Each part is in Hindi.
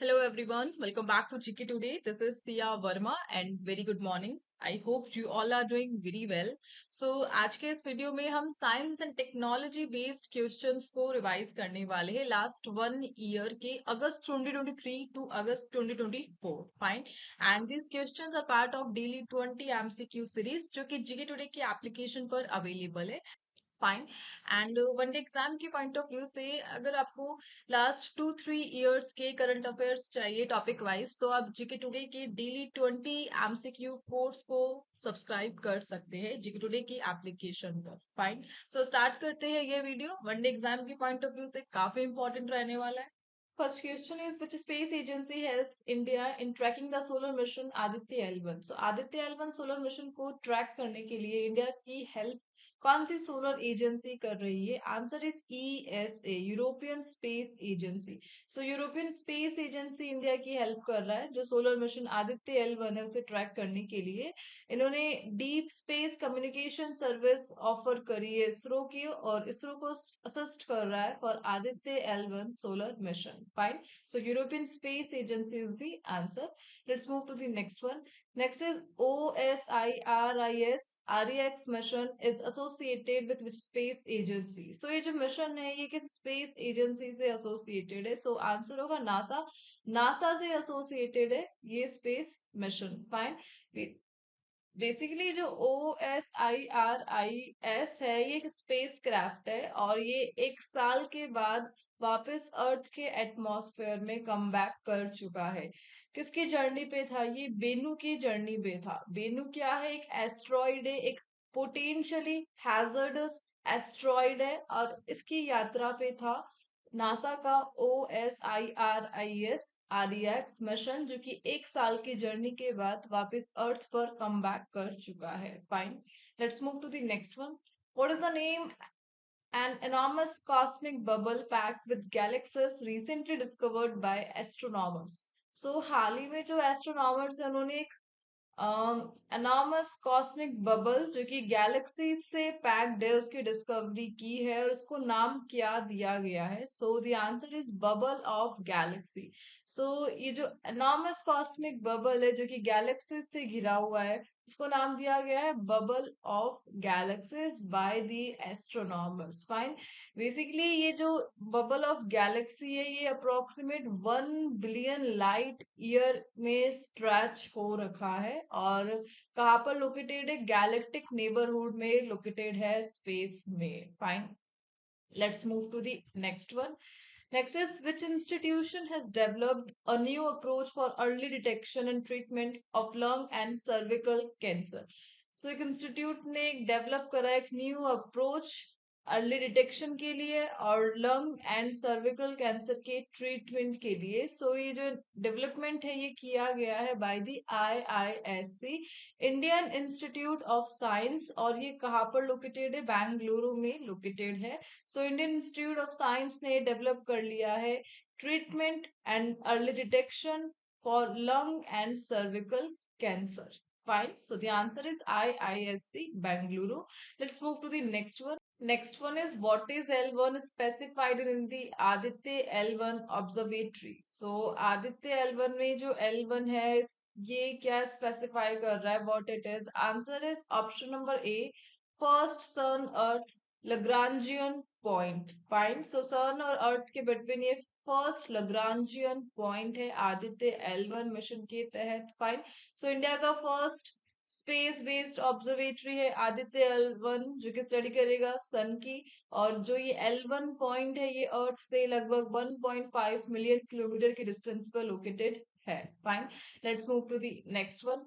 Hello everyone, welcome back to GK Today. This is Sia Verma and very good morning. I hope you all are doing very well. So आज के इस वीडियो में हम science and technology based questions को रिवाइज करने वाले हैं लास्ट 1 ईयर के August 2023 to August 2024. Fine. And this questions are part of daily 20 MCQ series जो कि जीके टुडे की एप्लीकेशन पर अवेलेबल है. फाइन. एंड वनडे एग्जाम के पॉइंट ऑफ व्यू से अगर आपको लास्ट 2-3 इयर्स के करंट अफेयर्स चाहिए टॉपिक वाइज तो आप जीके टुडे के डेली 20 एमसीक्यू कोर्स को सब्सक्राइब कर सकते हैं जीके टुडे की एप्लीकेशन पर. फाइन. सो स्टार्ट करते हैं ये वीडियो. वनडे एग्जाम के पॉइंट ऑफ व्यू से काफी इंपॉर्टेंट रहने वाला है. First question is which space agency helps India in tracking the solar mission Aditya L1? So Aditya L1 solar mission को ट्रैक करने के लिए इंडिया की हेल्प कौन सी सोलर एजेंसी कर रही है? Answer is ESA, European space agency. So European space agency India की हेल्प कर रहा है जो सोलर मिशन आदित्य L1 है उसे ट्रैक करने के लिए. इन्होंने deep space communication service offer करी है इसरो की और इसरो को असिस्ट कर रहा है for Aditya L1 solar mission. Fine. So European Space Agency is the answer. Let's move to the next one. Next is OSIRIS REX mission is associated with which space agency? So ये जो मिशन है ये किस स्पेस एजेंसी से एसोसिएटेड है? सो आंसर होगा नासा. नासा से एसोसिएटेड है ये स्पेस मिशन. फाइन. बेसिकली जो OSIRIS है ये एक स्पेस क्राफ्ट है और ये 1 साल के बाद वापस अर्थ के एटमॉस्फेयर में कम बैक कर चुका है. किसकी जर्नी पे था? ये बेनू की जर्नी पे था. बेनू क्या है? एक एस्ट्रॉइड है, एक पोटेंशियली हैजर्डस एस्ट्रॉइड है और इसकी यात्रा पे था नासा का OSIRIS मिशन जो कि 1 साल की जर्नी के बाद वापस अर्थ पर कम बैक कर चुका है. Fine. Let's move to the next one. What is the name an enormous cosmic bubble packed with galaxies recently discovered by astronomers? So हाल ही में जो एस्ट्रोनॉमर्स है उन्होंने एक एनॉर्मस कॉस्मिक बबल जो कि गैलेक्सी से पैक्ड है उसकी डिस्कवरी की है और उसको नाम क्या दिया गया है? So the answer is bubble of galaxy. So ये जो एनॉर्मस कॉस्मिक बबल है जो कि गैलेक्सी से घिरा हुआ है उसको नाम दिया गया है bubble of galaxies by the astronomers. Fine. Basically ये जो बबल ऑफ गैलेक्सी है ये अप्रोक्सीमेट 1 बिलियन लाइट ईयर में स्ट्रेच हो रखा है और कहाँ पर लोकेटेड है? गैलेक्टिक नेबरहुड में लोकेटेड है स्पेस में. Fine. Let's move to the next one. Next is which institution has developed a new approach for early detection and treatment of lung and cervical cancer? So एक इंस्टीट्यूट ने डेवलप करा एक न्यू अप्रोच अर्ली डिटेक्शन के लिए और लंग एंड सर्विकल कैंसर के ट्रीटमेंट के लिए. सो ये जो डेवलपमेंट है ये किया गया है by the IISC, Indian institute of science. और ये कहाँ पर लोकेटेड है? बेंगलुरु में लोकेटेड है. So Indian institute of science ने डेवलप कर लिया है treatment and early detection for lung and cervical cancer. Fine. So the answer is IISC Bangalore. Let's move to the next one. Next one is what is L1 specified in the Aditya L1 observatory? So Aditya L1 में जो L1 है ये क्या स्पेसिफाई कर रहा है? What it is? Answer is option number A, first sun earth Lagrangian point. Fine. So sun और अर्थ के बिटवीन ये फर्स्ट लग्रांजियन पॉइंट है आदित्य L1 मिशन के तहत. फाइन. सो इंडिया का फर्स्ट स्पेस बेस्ड ऑब्जर्वेटरी है आदित्य L1 जो कि स्टडी करेगा सन की. और जो ये L1 पॉइंट है ये अर्थ से लगभग 1.5 मिलियन किलोमीटर के डिस्टेंस पर लोकेटेड है. Fine. Let's move to the next one.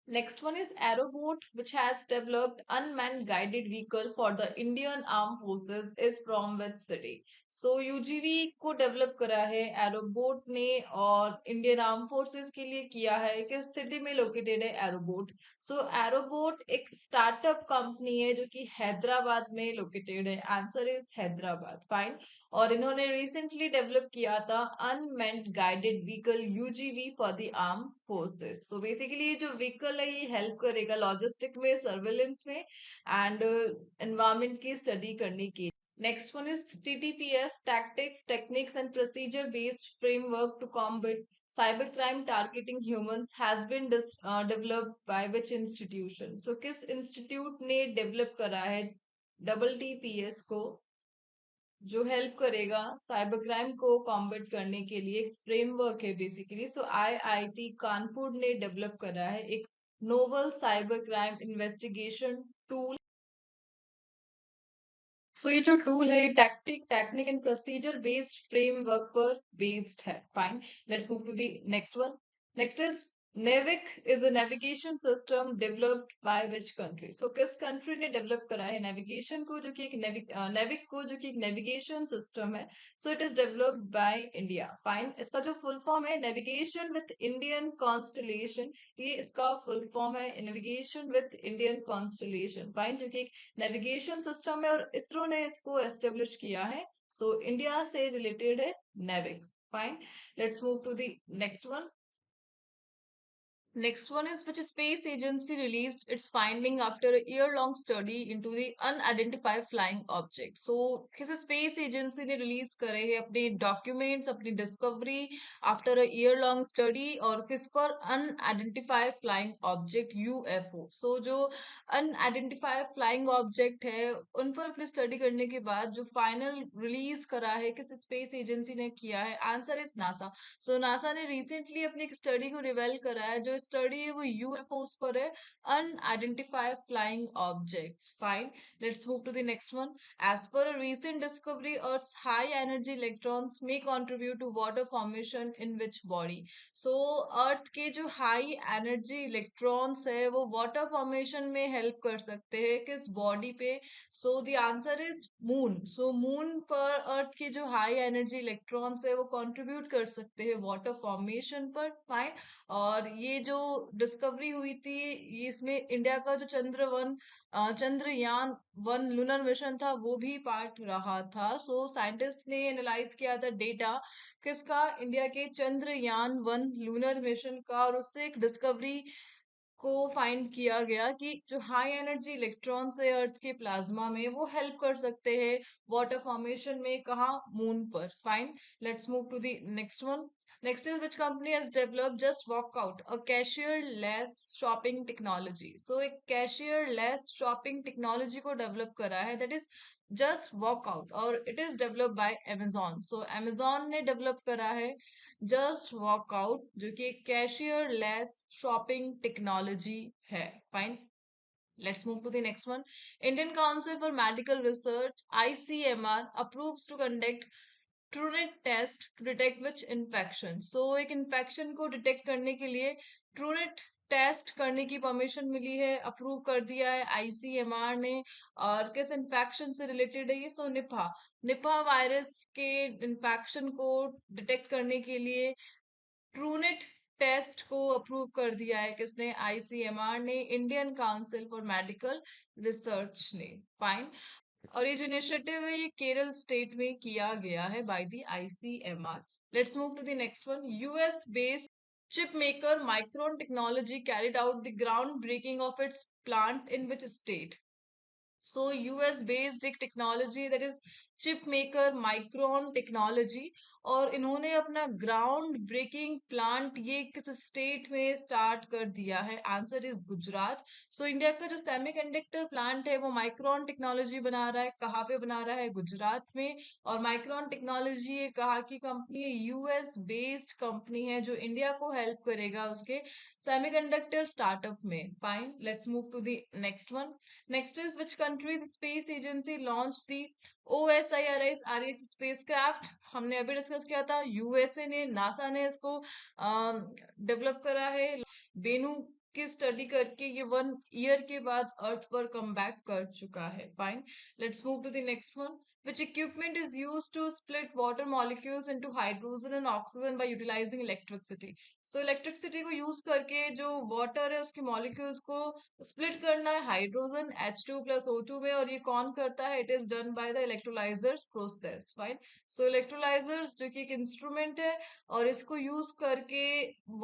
Next one is Aeroboat, which has developed unmanned guided vehicle for the Indian Armed Forces, is from which city? So UGV को डेवलप करा है एरोबोट ने और इंडियन आर्म फोर्सेस के लिए किया है. किस सिटी में लोकेटेड है एरोबोट? सो एरोबोट एक स्टार्टअप कंपनी है जो कि हैदराबाद में लोकेटेड है. Answer is Hyderabad. फाइन. और इन्होंने रिसेंटली डेवलप किया था unmanned guided vehicle UGV for the arm forces. So basically ये जो व्हीकल है ये हेल्प करेगा लॉजिस्टिक में, सर्वेलेंस में एंड एनवायरमेंट की स्टडी करने के. Next one is TTPS, Tactics, Techniques and Procedure Based Framework to Combat Cybercrime Targeting Humans, has been developed by which institution? So किस इंस्टीट्यूट ने डेवलप करा है डबल टीपीएस को, जो हेल्प करेगा साइबर क्राइम को कॉम्बैट करने के लिए? एक फ्रेमवर्क है बेसिकली. सो आईआईटी कानपुर ने डेवलप करा है एक novel cyber crime investigation tool. So ये जो टूल है technique and procedure based framework पर बेस्ड है. Fine. Let's move to the next one. Next is NavIC is a navigation system developed by which country? So किस कंट्री ने डेवलप करा है नेविगेशन को, जो कि एक नेविक को, जो कि एक नेविगेशन सिस्टम है? So it is developed by India. Fine. इसका जो फुल फॉर्म है नेविगेशन विथ इंडियन कॉन्स्टलेशन. ये इसका फुल फॉर्म है navigation with Indian constellation. Fine. जो कि नेविगेशन सिस्टम है और इसरो ने इसको एस्टेब्लिश किया है. सो इंडिया से रिलेटेड है NavIC. Fine. Let's move to the next one. Next one is which space agency released its finding after a year-long study into the unidentified flying object? So, किस space agency ने release करे हैं अपने documents, अपनी discovery after a year-long study, और किस पर unidentified flying object UFO? So, जो unidentified flying object है उन पर अपनी study करने के बाद जो final release करा है किस space agency ने किया है? Answer is NASA. So NASA ने रिसेंटली अपनी एक स्टडी को रिवेल करा है. जो स्टडी है वो यूएफओस पर है, unidentified flying objects. Fine. Let's move to the next one. As per a recent discovery Earth's high energy electrons may contribute to water formation in which body? So Earth के जो हाई एनर्जी इलेक्ट्रॉन्स है वो वाटर फॉर्मेशन में हेल्प कर सकते हैं किस बॉडी पे? सो the answer is moon. So moon पर अर्थ के जो हाई एनर्जी इलेक्ट्रॉन्स है वो कंट्रीब्यूट कर सकते हैं वाटर फॉर्मेशन पर. फाइन. और ये जो डिस्कवरी हुई थी ये इसमें इंडिया का जो चंद्रयान 1 लूनर मिशन था वो भी पार्ट रहा था. सो साइंटिस्ट ने एनालाइज किया था डेटा किसका? इंडिया के चंद्रयान 1 लूनर मिशन का, और उससे एक डिस्कवरी को फाइंड किया गया कि जो हाई एनर्जी इलेक्ट्रॉन्स है अर्थ के प्लाज्मा में वो हेल्प कर सकते हैं वाटर फॉर्मेशन में. कहा? मून पर. Fine. Let's move to the next one. Next is which company has developed just walk out a cashierless shopping technology? So एक कैशियर लेस शॉपिंग टेक्नोलॉजी को डेवलप करा है दैट इज जस्ट वर्कआउट, और it is developed by Amazon. So Amazon ने डेवलप करा है जस्ट वर्कआउट, जो कि कैशियर लेस शॉपिंग टेक्नोलॉजी है. Fine. Let's move to the next one. Indian Council for medical research ICMR approves to conduct Truenat test to detect which infection? So एक इन्फेक्शन को डिटेक्ट करने के लिए ट्रूनेट टेस्ट करने की परमिशन मिली है, अप्रूव कर दिया है आईसीएमआर ने. और किस इन्फेक्शन से रिलेटेड है ये? सो निपा निपा वायरस के इन्फेक्शन को डिटेक्ट करने के लिए ट्रूनेट टेस्ट को अप्रूव कर दिया है किसने? आईसीएमआर ने, Indian Council for medical research ने. फाइन. और ये जो इनिशिएटिव है ये केरल स्टेट में किया गया है by the ICMR. Let's move to the next one. US based chip maker Micron Technology carried out the groundbreaking of its plant in which state? So US based एक technology that is chip maker micron technology, और इन्होंने अपना ग्राउंड ब्रेकिंग प्लांट ये किस स्टेट में स्टार्ट कर दिया है? Answer is Gujarat. So India का जो सेमीकंडक्टर प्लांट है वो माइक्रोन टेक्नोलॉजी बना रहा है. कहाँ पे बना रहा है? गुजरात में. और माइक्रोन टेक्नोलॉजी ये कहाँ की कंपनी है? यूएस बेस्ड कंपनी है जो इंडिया को हेल्प करेगा उसके सेमीकंडक्टर स्टार्टअप में. Fine. Let's move to the next one. Next is which country's space agency launched the OSIRIS RH spacecraft? हमने अभी डिस्कस किया था. यूएसए ने, नासा ने इसको डेवलप करा है. बेनू की स्टडी करके ये 1 ईयर के बाद अर्थ पर कम बैक कर चुका है. Fine. Let's move to the next one. Which equipment is used to split water molecules into hydrogen and oxygen by utilizing electricity? So electricity को यूज करके जो वाटर है उसके मॉलिक्यूल्स को स्प्लिट करना है हाइड्रोजन H2 + O2 में, और ये कौन करता है? It is done by the electrolysers process. Fine. So electrolysers जो कि एक इंस्ट्रूमेंट है और इसको यूज करके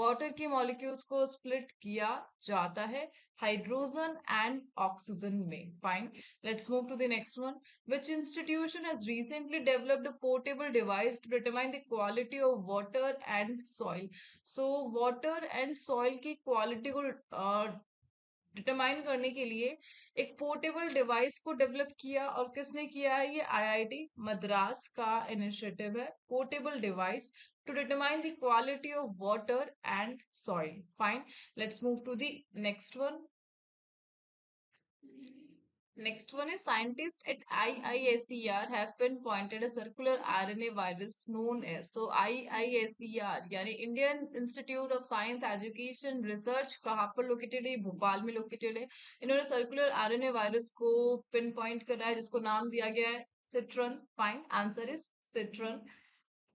वाटर के मॉलिक्यूल्स को स्प्लिट किया जाता है हाइड्रोजन एंड ऑक्सीजन में. Fine. Let's move to the next one. Which institution institution has recently developed a portable device to determine the quality of water and soil. So water and soil की quality को डिटरमाइन करने के लिए एक पोर्टेबल डिवाइस को डेवलप किया, और किसने किया है? ये आईआईटी मद्रास का इनिशिएटिव है, portable device to determine the quality of water and soil. Fine, let's move to the next one. Next one is scientists at IISER have pinpointed a circular RNA virus known as, so IISER यानी Indian Institute of Science Education Research कहाँ पर लोकेटेड है? भोपाल में लोकेटेड है. इन्होंने सर्कुलर आरएनए वायरस को पिन पॉइंट करा है, जिसको नाम दिया गया है सिट्रन. Fine, answer is सिट्रन.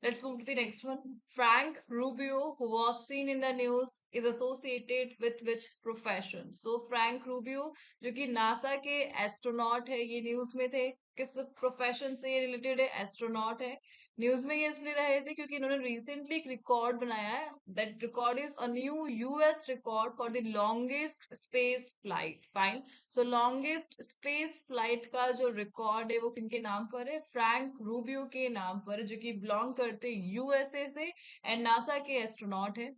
Let's move to the next one. Frank Rubio, who was seen in the news, is associated with which profession? So Frank Rubio, जो कि नासा के एस्ट्रोनॉट है, ये न्यूज में थे. किस प्रोफेशन से ये रिलेटेड है? एस्ट्रोनॉट है. न्यूज में ये इसलिए रहे थे क्योंकि इन्होंने रिसेंटली एक रिकॉर्ड बनाया है. That record is a new US record for the longest space flight. Fine, so longest space flight का जो रिकॉर्ड है वो किनके नाम पर है? फ्रैंक रूबियो के नाम पर, जो कि बिलोंग करते यूएसए से एंड नासा के एस्ट्रोनॉट है.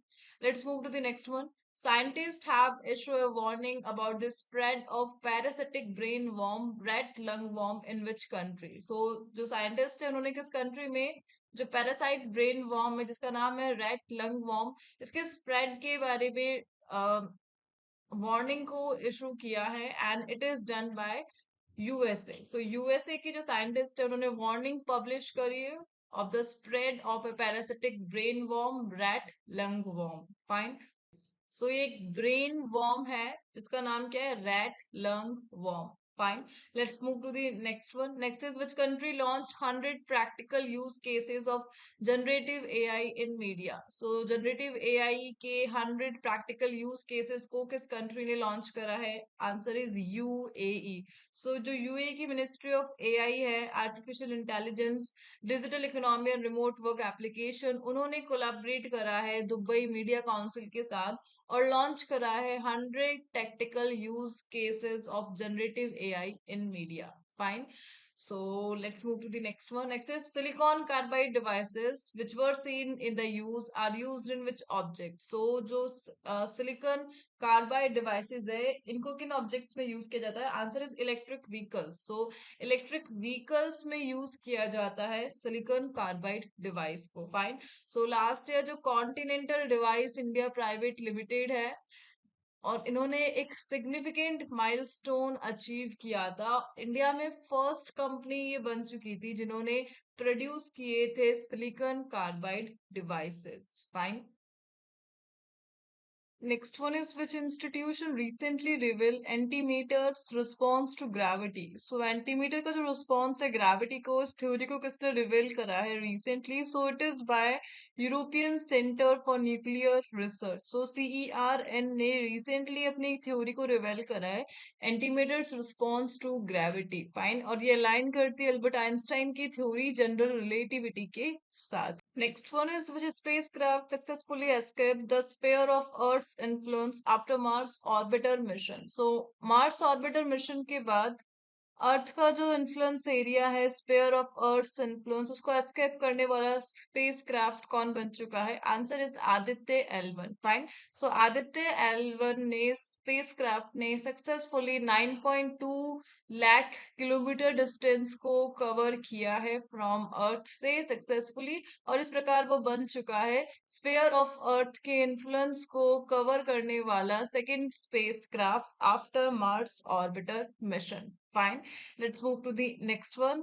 Let's move to the next one. Scientists have issued a warning about the spread of parasitic brain worm, rat lungworm in which country? So जो साइंटिस्ट है उन्होंने किस कंट्री में जो पैरासाइट ब्रेन वॉर्म है जिसका नाम है रैट लंग वॉर्म, इसके स्प्रेड के बारे में वार्निंग को इशू किया है, and it is done by USA. So USA की जो साइंटिस्ट है उन्होंने वार्निंग पब्लिश करी है of the spread of a parasitic brain worm rat lung worm. Fine, so ये एक ब्रेन वॉर्म है जिसका नाम क्या है? Rat lung worm. Fine, let's move to the next one. Next is which country launch 100 practical use cases of generative AI in media? So generative AI के 100 प्रैक्टिकल यूज केसेस को किस कंट्री ने लॉन्च करा है? Answer is UAE. सो जो यूएई की मिनिस्ट्री ऑफ एआई है, artificial intelligence, digital economy and remote work application, उन्होंने कोलैबोरेट करा है दुबई मीडिया काउंसिल के साथ और लॉन्च करा है 100 tactical use cases of generative AI in media. Fine, so let's move to the next one. Next is silicon carbide devices which were seen in the use are used in which object? So जो silicon carbide devices है इनको किन ऑब्जेक्ट्स में यूज किया जाता है? Answer is electric vehicles. So electric vehicles में यूज किया जाता है सिलिकॉन कार्बाइड डिवाइस को. फाइन, सो लास्ट ईयर जो continental device India private limited है, और इन्होंने एक सिग्निफिकेंट माइलस्टोन अचीव किया था. इंडिया में फर्स्ट कंपनी ये बन चुकी थी जिन्होंने प्रोड्यूस किए थे silicon carbide devices. Fine, next one is which institution recently revealed antimater's response to gravity? So antimatter का जो response है gravity को, इस theory को किसने reveal करा है recently? So it is by European Center for Nuclear Research. So CERN ने recently अपनी theory को reveal करा है antimater's response to gravity. Fine, और ये align करती है अल्बर्ट आइंस्टाइन की theory general relativity के साथ. Next one is which spacecraft successfully escaped the sphere of Earth's influence after Mars orbiter mission? So Mars orbiter mission के बाद अर्थ का जो इन्फ्लुएंस एरिया है, स्पेयर ऑफ अर्थ इन्फ्लुएंस, उसको एस्केप करने वाला स्पेस क्राफ्ट कौन बन चुका है? Answer is Aditya L1. Fine, so Aditya L1 ने स्पेस क्राफ्ट ने सक्सेसफुली 9.2 लाख किलोमीटर डिस्टेंस को कवर किया है फ्रॉम अर्थ से सक्सेसफुली, और इस प्रकार वो बन चुका है स्पेयर ऑफ अर्थ के इन्फ्लुएंस को कवर करने वाला second space craft after Mars orbiter mission. Fine. Let's move to the next one.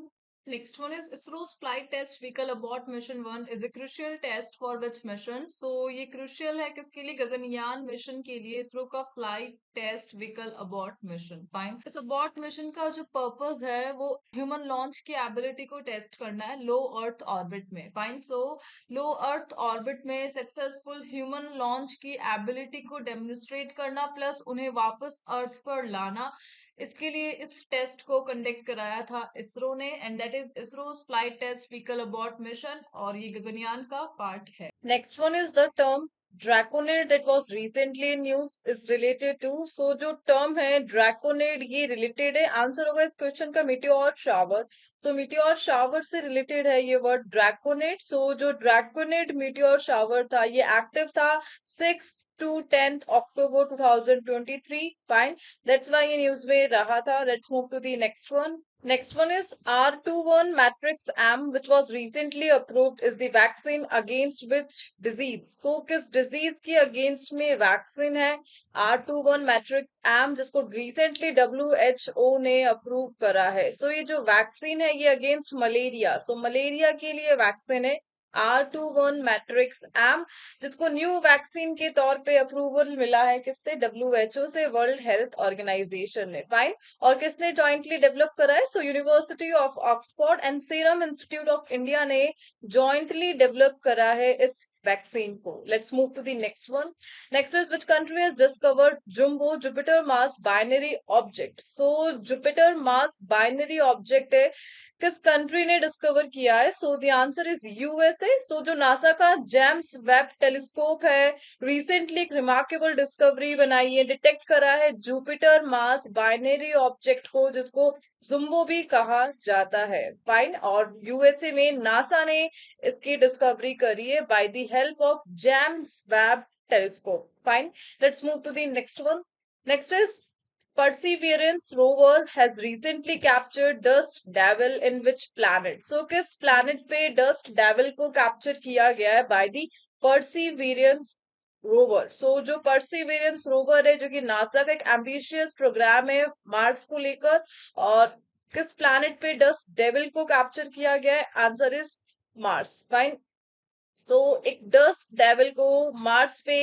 Next one is ISRO's flight test vehicle abort mission 1 is a crucial test for which mission? So ये crucial है किसके लिए? गगनयान मिशन के लिए इसरो का flight test vehicle abort mission. Fine, इस अबॉर्ट मिशन का जो पर्पस है वो ह्यूमन लॉन्च की एबिलिटी को टेस्ट करना है लो अर्थ ऑर्बिट में. Fine, so low earth orbit में सक्सेसफुल ह्यूमन लॉन्च की एबिलिटी को डेमोन्स्ट्रेट करना प्लस उन्हें वापस अर्थ पर लाना, इसके लिए इस टेस्ट को कंडक्ट कराया था इसरो ने, and that is ISRO flight test vehicle abort mission, और ये गगनयान का पार्ट है. Next one is the term Draconid that was recently in news is related to, so जो टर्म है ड्रैकोनेड ये रिलेटेड है, आंसर होगा इस क्वेश्चन का मीटियोर शावर। सो मीटियोर शावर से रिलेटेड है ये वर्ड ड्रैकोनेड। सो जो ड्रैकोनेड मीटियोर शावर था ये एक्टिव था 6 to 10th October 2023। Fine, that's why ये न्यूज में रहा था। Let's move to the next one. Next one is R21 matrix M, which was recently approved, is the vaccine against which disease? So किस disease के against में vaccine है R21 matrix M, जिसको recently WHO ने approve करा है। So ये जो vaccine है ये against malaria, so malaria के लिए vaccine है R21 matrix M, जिसको न्यू वैक्सीन के तौर पे अप्रूवल मिला है किससे? WHO से, वर्ल्ड हेल्थ ऑर्गेनाइजेशन ने। फाइन, और किसने जॉइंटली डेवलप करा है? So University of Oxford and Serum Institute of India ने जॉइंटली डेवलप करा है इस वैक्सीन को। Let's move to the next one. Next is which country has discovered jumbo Jupiter mass binary object? So Jupiter mass binary object है, किस कंट्री ने डिस्कवर किया है? So the answer is USA. So जो नासा का जेम्स वेब टेलीस्कोप है, रिसेंटली एक रिमार्केबल डिस्कवरी बनाई है, डिटेक्ट करा है जुपिटर मास बाइनरी ऑब्जेक्ट को, जिसको जुम्बो भी कहा जाता है। फाइन, और यूएसए में नासा ने इसकी डिस्कवरी करी है by the help of James Webb telescope. Fine, let's move to the next one. Next is Perseverance rover has recently captured dust devil in which planet? So किस planet पे dust devil को capture किया गया है by the Perseverance rover? So जो Perseverance rover है, जो कि नासा का एक ambitious प्रोग्राम है मार्स को लेकर, और किस planet पे dust devil को capture किया गया है? Answer is Mars. फाइन, सो एक डस्ट डेविल को मार्स पे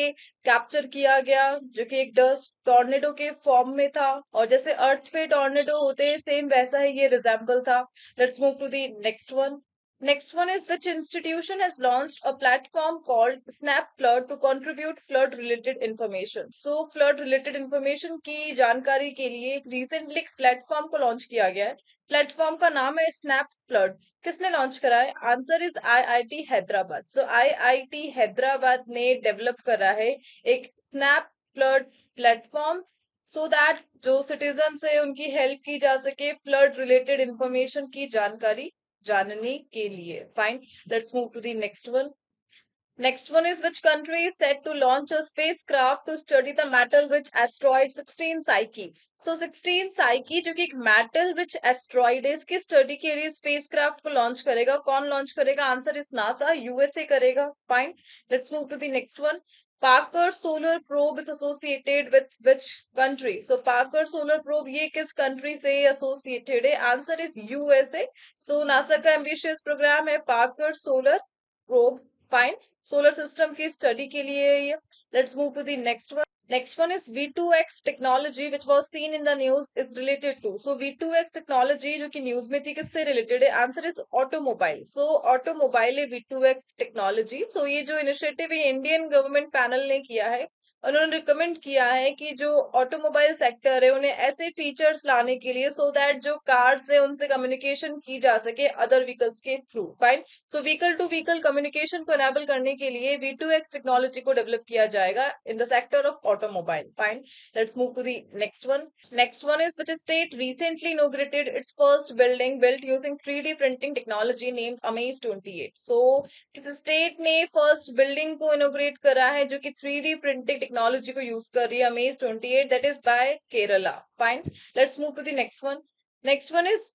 कैप्चर किया गया, जो कि एक डस्ट टॉर्नेडो के फॉर्म में था, और जैसे अर्थ पे टॉर्नेडो होते हैं सेम वैसा ही ये रिजेम्बल था। Let's move to the next one. Next one is which institution has launched a platform called Snap Flood to contribute flood related information? So flood related information की जानकारी के लिए recently एक प्लेटफॉर्म को लॉन्च किया गया है। प्लेटफॉर्म का नाम है स्नैप फ्लड। किसने लॉन्च करा है? Answer is IIT Hyderabad. So IIT Hyderabad ने डेवलप करा है एक snap flood platform, so that जो सिटीजन है उनकी हेल्प की जा सके फ्लड रिलेटेड इंफॉर्मेशन की जानकारी जानने के लिए। Fine, let's move to the next one. Next one is which country is set to launch a spacecraft to study the metal-rich asteroid 16 Psyche? So 16 Psyche जो कि एक metal-rich asteroid है, इसकी स्टडी के लिए स्पेसक्राफ्ट को लॉन्च करेगा। कौन लॉन्च करेगा? आंसर इज नासा, यूएसए करेगा। Fine, let's move to the next one. Parker Solar Probe is associated with which country? So Parker Solar Probe ये किस कंट्री से associated है? Answer is USA. So NASA का एम्बिशियस प्रोग्राम है Parker Solar Probe। Fine, solar system की स्टडी के लिए है ये। Let's move to the next one. Next one is V2X technology which was seen in the news is related to. So V2X technology जो कि न्यूज में थी किससे रिलेटेड है? Answer is automobile. So automobile है V2X टेक्नोलॉजी। सो ये जो इनिशिएटिव है इंडियन गवर्नमेंट पैनल ने किया है, उन्होंने रिकमेंड किया है कि जो ऑटोमोबाइल सेक्टर है उन्हें ऐसे फीचर्स लाने के लिए सो दैट जो कार्स है उनसे कम्युनिकेशन की जा सके अदर व्हीकल्स के through. Fine, so vehicle to vehicle communication को एनेबल करने के लिए V2X टेक्नोलॉजी को डेवलप किया जाएगा in the sector of automobile. Fine, let's move to the next one. Next one is which state recently inaugurated its first building built using 3D printing technology named Amaze 28? So किस स्टेट ने फर्स्ट बिल्डिंग को इनोग्रेट करा है जो कि 3D प्रिंटिंग टेक्नोलॉजी को यूज कर रही है? Amaze 28, that is by Kerala. Fine, let's move to the next one. Next one is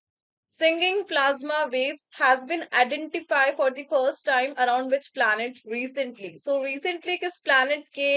singing plasma waves has been identified for the first time around which planet recently? So recently किस planet के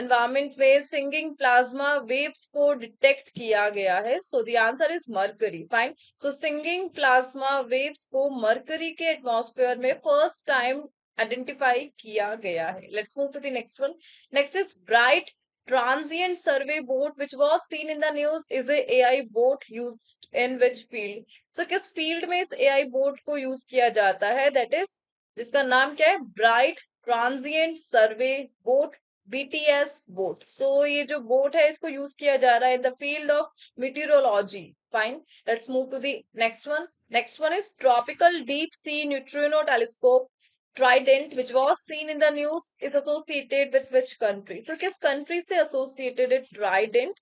environment में singing plasma waves को detect किया गया है? So the answer is Mercury. Fine. So singing plasma waves को Mercury के atmosphere में first time identify किया गया है। Let's move to the next one. Next is Bright Transient Survey Boat which was seen in the news is a AI boat used in which field? So किस फील्ड में इस एआई बोट को यूज किया जाता है? दैट इज, जिसका नाम क्या है? ब्राइट ट्रांजिएंट सर्वे बोट, बीटीएस बोट। सो ये जो बोट है इसको यूज किया जा रहा है in the field of meteorology. Fine, let's move to the next one. Next one is tropical deep sea neutrino telescope Trident, which was seen in the news, is associated with which country? So किस country से associated है Trident,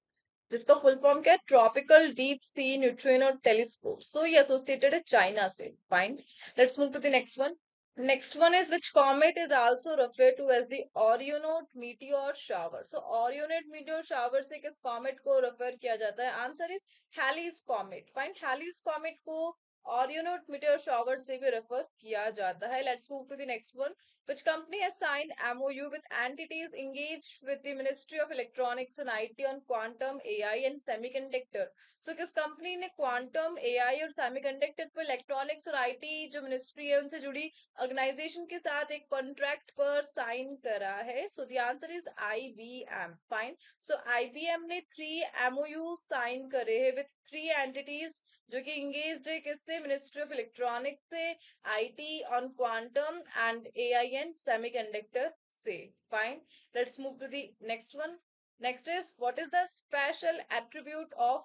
जिसका फुल फॉर्म क्या है? Tropical deep sea neutrino telescope. So ये एसोसिएटेड है चाइना से. Fine. Let's move to the next one. Next one is which comet is also referred to as the Orionid meteor shower. So Orionid meteor shower से किस comet को refer किया जाता है? Answer is Halley's comet. Fine. Halley's comet को Orionid meteor shower से भी refer किया जाता है. Let's move to the next one. Which company has signed MOU with entities engaged with the Ministry of Electronics and IT on quantum AI and semiconductor. So किस कंपनी ने क्वांटम एआई और सेमीकंडक्टर पर इलेक्ट्रॉनिक्स और आईटी जो मिनिस्ट्री है उनसे जुड़ी ऑर्गेनाइजेशन के साथ एक कॉन्ट्रैक्ट पर साइन करा है? So the answer is IBM. Fine. So IBM ने 3 एमओयू साइन करे हैं विद 3 एंटिटीज जो कि इंगेज्ड है किससे? मिनिस्ट्री ऑफ इलेक्ट्रॉनिक्स से, IT on quantum and AI and semiconductor से. Fine. Let's move to the next one. Next is what is the special attribute of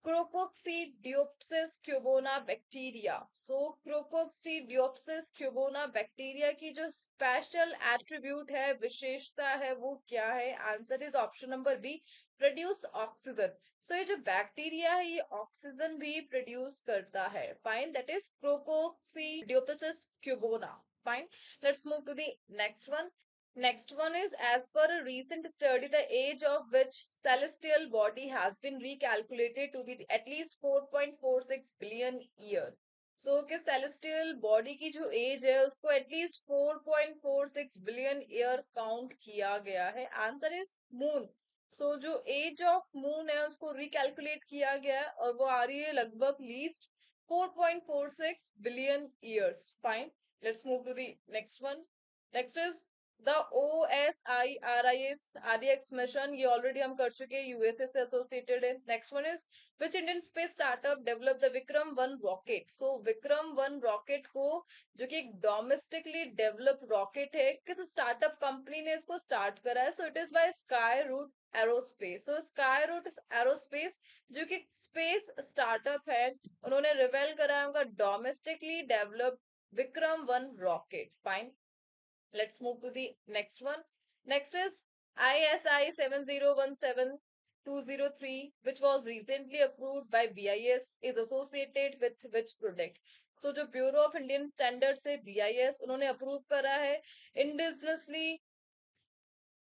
Crococcydiopsis cubona bacteria? So Crococcydiopsis cubona bacteria की जो स्पेशल एट्रीब्यूट है, विशेषता है, वो क्या है? Answer is option number B, produce oxygen. So ये जो बैक्टीरिया है ये ऑक्सीजन भी प्रोड्यूस करता है. Fine. That is Crococcydiopsis cubona. Fine. Let's move to the next one. Next one is, as per a recent study, the age of which celestial body has been recalculated to be at least 4.46 billion year. So कि celestial body की जो age है उसको at least 4.46 billion year count किया गया है. Answer is moon. So जो age of moon है उसको recalculate किया गया है और वो आ रही है लगभग least 4.46 billion years. Fine. Let's move to the next one. Next is the OSIRIS RDX mission. ये ऑलरेडी हम कर चुके हैं, यूएसए से एसोसिएटेड है. Next one is which Indian space startup develop the Vikram 1 rocket? So Vikram 1 rocket को, जो कि एक डोमेस्टिकली डेवलप रॉकेट है, किस स्टार्टअप कंपनी ने इसको स्टार्ट करा है? So it is by Skyroot aerospace. So Skyroot aerospace जो कि स्पेस स्टार्टअप है, उन्होंने रिवेल करा है उनका domestically developed Vikram 1 rocket. Fine. Let's move to the next one. Next is ISI 7017203, which was recently approved by BIS, is associated with which product? So जो Bureau of Indian Standards है BIS, उन्होंने अप्रूव करा है इंडिजिनसली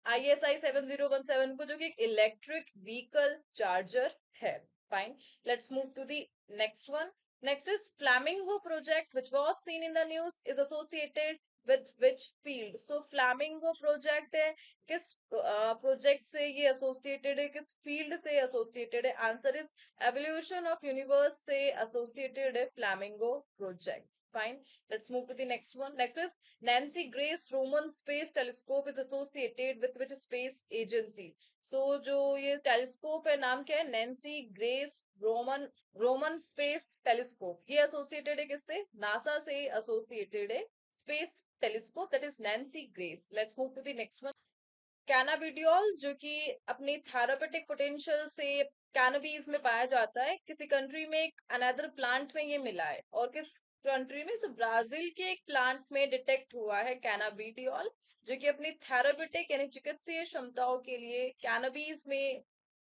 ISI 7017 को, जो कि एक इलेक्ट्रिक व्हीकल चार्जर है. Fine. Let's move to the next one. Next is flamingo project which was seen in the news is associated with which field? So flamingo project है, किस प्रोजेक्ट से ये एसोसिएटेड है, किस फील्ड से एसोसिएटेड है? Answer is evolution of universe से एसोसिएटेड है flamingo project. Fine. Let's move to the next one. Next is Nancy Grace Roman Space Telescope is associated with which space agency? So जो ये टेलीस्कोप है नाम क्या है? Nancy Grace Roman space telescope. ये एसोसिएटेड है किससे? नासा से एसोसिएटेड है space telescope, that is Nancy Grace. Let's move to the next one. Cannabidiol जो कि अपनी थेरापेटिक पोटेंशियल से कैनबीज में पाया जाता है, किसी कंट्री में एक अनदर प्लांट में ये मिला है, और किस कंट्री में? सो ब्राजील के एक प्लांट में डिटेक्ट हुआ है कैनाबिडियोल, जो कि अपनी थेरापेटिक यानी चिकित्सीय क्षमताओं के लिए कैनबीज में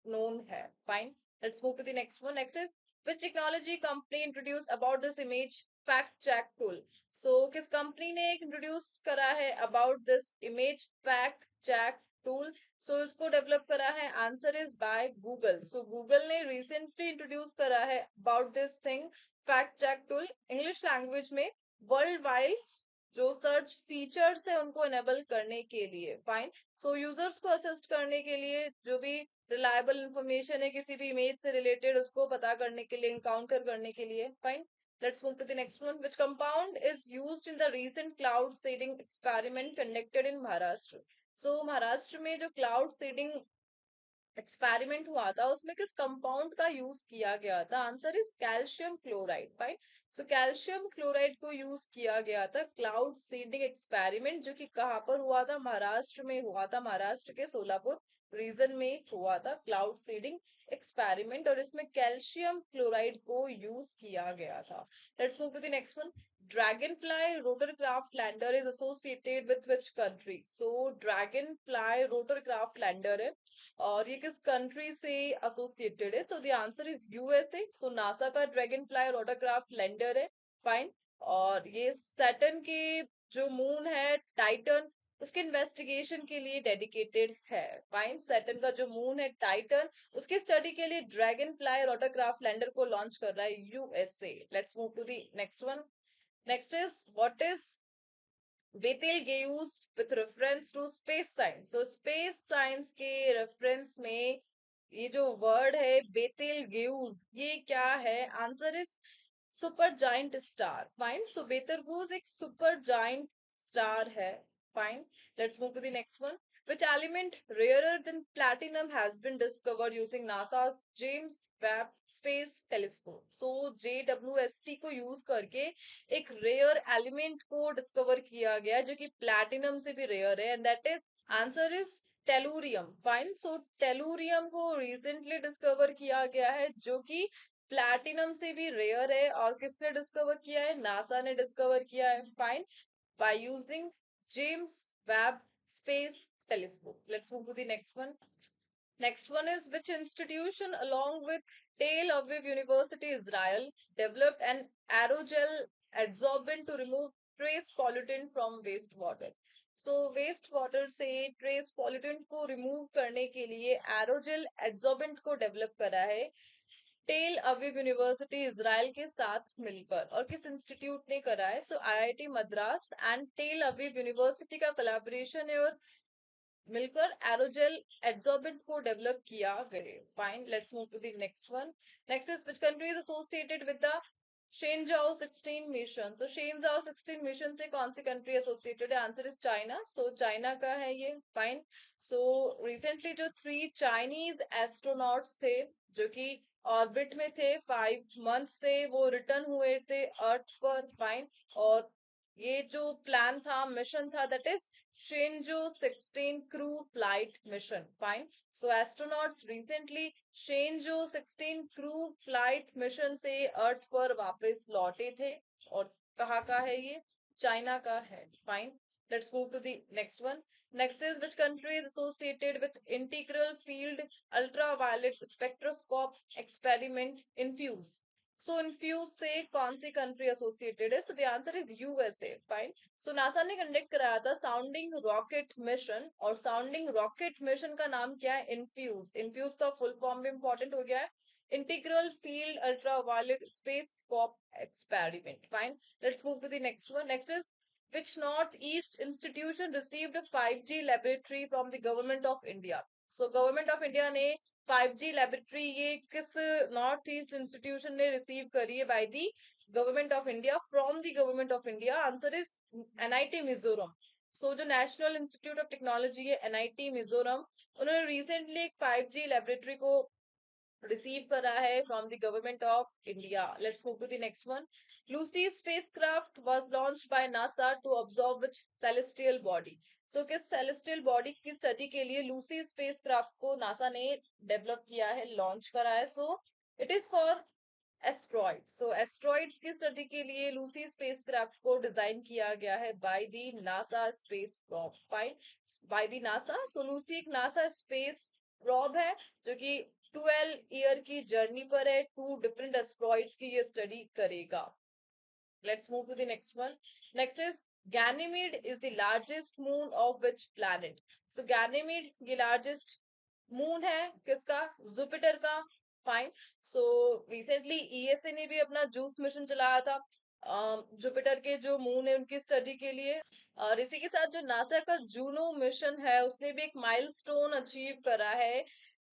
known है. Fine. Let's move to the next one. Next is which technology company introduced about this image fact check tool? So किस कंपनी ने इंट्रोड्यूस करा है about this image fact check tool? So इसको डेवलप करा है. Answer is by Google. So Google ने रिसेंटली इंट्रोड्यूस करा है about this thing fact check tool English language में वर्ल्ड वाइड जो सर्च फीचर्स है उनको इनेबल करने के लिए. फाइन. सो यूजर्स को असिस्ट करने के लिए जो भी रिलायबल इंफॉर्मेशन है किसी भी इमेज से रिलेटेड उसको पता करने के लिए, इनकाउंटर करने के लिए. Fine. Let's move to the next one. Which compound is used in the recent cloud seeding experiment conducted in Maharashtra? So Maharashtra में जो क्लाउड सीडिंग एक्सपेरिमेंट हुआ था उसमें किस कंपाउंड का यूज किया गया था? Answer is calcium chloride. Fine. So calcium chloride को यूज किया गया था क्लाउड सीडिंग एक्सपेरिमेंट, जो कि कहाँ पर हुआ था? महाराष्ट्र में हुआ था. महाराष्ट्र के सोलापुर रीजन में हुआ था क्लाउड सीडिंग एक्सपेरिमेंट, और इसमें कैल्शियम क्लोराइड को यूज किया गया था. Let's move to the next one. Dragonfly rotorcraft lander is associated with which country? So Dragonfly rotorcraft lander है और ये किस कंट्री से एसोसिएटेड है? So the answer is USA. So NASA का ड्रैगनफ्लाई रोटरक्राफ्ट लैंडर है. फाइन. और ये सैटर्न के जो मून है टाइटन, उसके इन्वेस्टिगेशन के लिए डेडिकेटेड है. फाइन. सैटर्न का जो मून है टाइटन, उसकी स्टडी के लिए ड्रैगन फ्लाई रोटरक्राफ्ट लैंडर को लॉन्च कर रहा है USA. Let's move to the next one. Next is what is Betelgeuse with reference to space science. So space science के reference में ये जो word है बेtelgeuse, ये क्या है? Answer is supergiant star. Fine. So Betelgeuse एक सुपर जाइंट स्टार है. Fine. Let's move to the next one. Which element rarer than platinum has been discovered using NASA's James Webb Space Telescope? So JWST को यूज करके एक रेयर एलिमेंट को डिस्कवर किया गया जो कि प्लैटिनम से भी रेयर है, and that is answer is tellurium. Fine. So tellurium को रिसेंटली डिस्कवर किया गया है जो कि प्लैटिनम से भी रेयर है. और किसने डिस्कवर किया है? नासा ने डिस्कवर किया है. Fine. By using James Webb space telescope. Let's move to the next one. Next one is which institution along with Tel Aviv University Israel developed an aerogel adsorbent to remove trace pollutant from wastewater. So wastewater से trace pollutant को remove करने के लिए aerogel adsorbent को develop करा है टेल अवीव यूनिवर्सिटी इजराइल के साथ मिलकर. और किस इंस्टीट्यूट ने करा है? So IIT Madras and Tel Aviv University का कोलैबोरेशन है और मिलकर एरोजेल एड्सॉर्बेंट को डेवलप किया गए. Fine. Let's move to the next one. Next is which country is associated with the Shenzhou 16 mission. So Shenzhou 16 mission से कौन सी कंट्री एसोसिएटेड है? Answer is China. So China का है ये. फाइन. सो रिसेंटली जो 3 चाइनीज एस्ट्रोनॉट्स थे जो कि ऑर्बिट में थे 5 मंथ से, वो रिटर्न हुए थे अर्थ पर. फाइन. और ये जो प्लान था, मिशन था, that is Shenzhou 16 crew flight mission. Fine. So astronauts recently Shenzhou 16 crew flight mission से अर्थ पर वापस लौटे थे. और कहाँ का है ये? चाइना का है. Fine. Let's move to the next one. Next is which country is associated with integral field ultraviolet spectroscope experiment INFUSE? So INFUSE से कौन सी country associated है? So the answer is USA. Fine. So NASA ने कंडक्ट कराया था साउंडिंग रॉकेट मिशन. और साउंडिंग रॉकेट मिशन का नाम क्या है? इन्फ्यूज. इन्फ्यूज का फुल फॉर्म भी इंपॉर्टेंट हो गया है, integral field ultraviolet space scope experiment. Fine. Let's move to the next one. Next is which northeast institution received a 5G laboratory from the government of India? So government of India ने 5G laboratory ये किस नॉर्थ ईस्ट इंस्टीट्यूशन ने रिसीव करी है? By the Government of India, from the Government of India. Answer is NIT Mizoram. So जो नेशनल इंस्टीट्यूट ऑफ टेक्नोलॉजी है एनआईटी मिजोरम, उन्होंने रिसेंटली एक 5G लेबोरेटरी को रिसीव करा है from the Government of India. Let's move to the next one. Lucy spacecraft was launched by NASA to observe which celestial body. So किस सेलेस्टियल बॉडी की स्टडी के लिए लूसी स्पेसक्राफ्ट को नासा ने डेवलप किया है, लॉन्च करा है? So it is for asteroid. So asteroids की स्टडी के लिए लूसी स्पेसक्राफ्ट को डिजाइन किया गया है by the NASA space probe. Fine. By the NASA. So Lucy एक नासा स्पेस प्रोब है जो कि 12 ईयर की जर्नी पर है. 2 डिफरेंट एस्ट्रॉइड्स की ये स्टडी करेगा. Let's move to the next one. Next is Ganymede is the largest moon of which planet? So Ganymede ये लार्जेस्ट मून है किसका? जुपिटर का. फाइन. सो रिसेंटली ईएसए ने भी अपना जूस मिशन चलाया था जुपिटर के जो मून है उनकी स्टडी के लिए. और इसी के साथ जो नासा का जूनो मिशन है उसने भी एक माइलस्टोन अचीव करा है.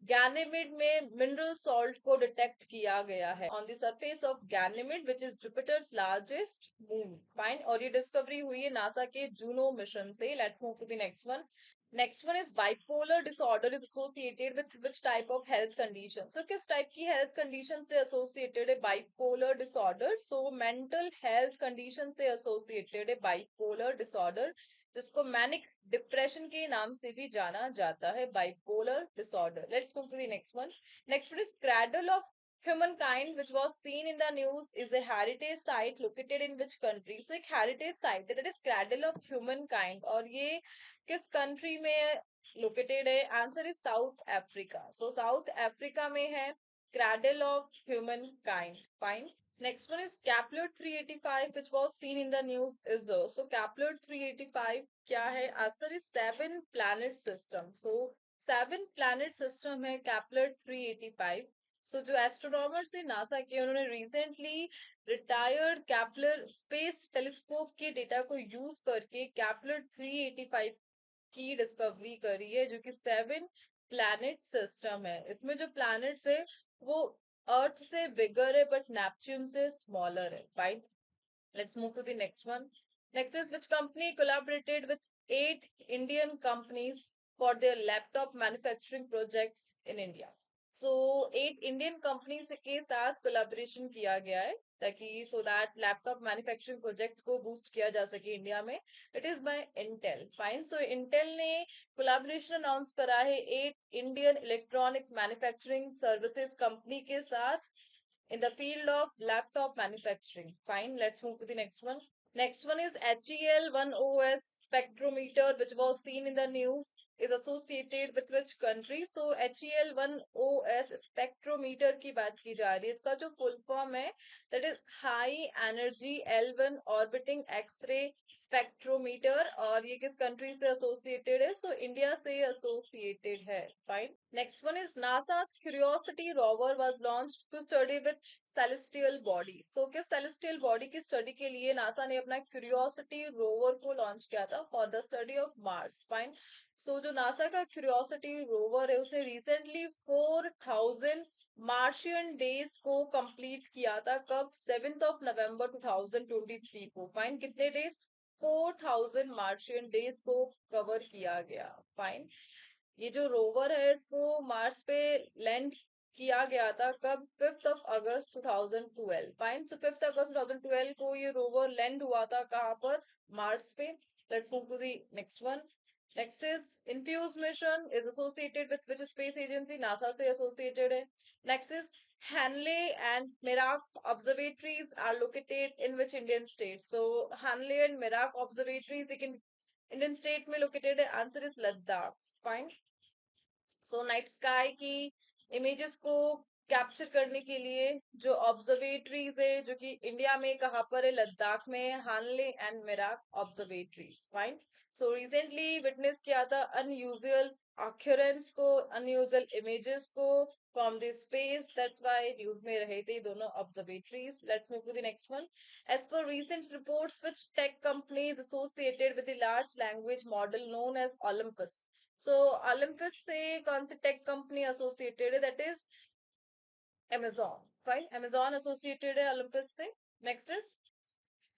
गैनेमिड में मिनरल सॉल्ट को डिटेक्ट किया गया है on the surface of Ganymede which is Jupiter's largest moon. Fine. और ये डिस्कवरी हुई है नासा के जूनो मिशन से. Let's move to the next one. Next one is bipolar disorder is associated with which type of health condition? So किस type की health condition से associated है bipolar disorder? So mental health condition से associated है bipolar disorder, जिसको manic depression के नाम से भी जाना जाता है, bipolar disorder. Let's move to the next one. Next one is cradle of Humankind, which was seen in the news, is a heritage site located in which country? So एक heritage site है, that is cradle of humankind, और ये किस country में located है? Answer is South Africa. So South Africa में है cradle of humankind. Fine. Next one is Kepler 385, which was seen in the news, is so Kepler 385 क्या है? Answer is seven planet system. So seven planet system है Kepler 385. सो जो एस्ट्रोनॉमर्स है नासा के, उन्होंने recently retired Kepler space telescope के डेटा को यूज करके कैप्लर 385 की डिस्कवरी करी है, जो कि सेवन प्लैनेट सिस्टम है। इसमें जो प्लैनेट्स है वो अर्थ से बिगर है बट नेपच्यून से स्मॉलर है। Fine, let's move to the next one. Next is, which company collaborated with eight Indian companies for their laptop manufacturing projects in India? So eight Indian companies के साथ collaboration किया गया है ताकि so that laptop manufacturing projects को boost किया जा सके इंडिया में. It is by Intel. Fine. So Intel ने collaboration announce करा है eight Indian electronic manufacturing services company के साथ in the field of laptop manufacturing. Fine, let's move to the next one. Next one is HEL1OS spectrometer, which was seen in the news, is associated with which country? So HEL1OS spectrometer की बात की जा रही है. इसका जो full form है, that is high energy L1 orbiting X-ray spectrometer, और ये किस country से associated है? So India से associated है. Fine. Next one is NASA's Curiosity rover was launched to study which celestial body. So किस celestial body की study के लिए NASA ने अपना Curiosity rover को launch किया था for the study of Mars. Fine. So जो NASA का Curiosity rover है उसने recently 4000 Martian days को complete किया था. कब? 7th of November 2023 को. Fine. कितने days? 4000 Martian days को cover किया गया. Fine. ये जो रोवर है इसको मार्स पे लैंड किया गया था कब? 5th of August 2012. Fine. So 5th August 2012 को ये रोवर लैंड हुआ था कहाँ पर? मार्स पे. Let's move to the next one. Next is Infuse mission is associated with which space agency? NASA से एसोसिएटेड है. Next is Hanle and Merak observatories are located in which Indian state? So Hanle and Merak observatories एक इंडियन स्टेट में लोकेटेड है. Answer is Ladakh. Fine. So night sky की इमेजेस को कैप्चर करने के लिए जो ऑब्जर्वेटरीज है जो कि इंडिया में कहाँ पर है? लद्दाख में. Hanle and Merak observatories. Fine. So recently witness किया था अनयूजुअल ऑक्यूरेंस को, अनयूजुअल इमेजेस को from the space. That's why news में रहे थे दोनों observatories. Let's move to the next one. As per recent reports, which tech company is associated with the large language model known as Olympus? So Olympus से कौन सी टेक कंपनी एसोसिएटेड है? That is Amazon. Fine. Amazon associated है Olympus से.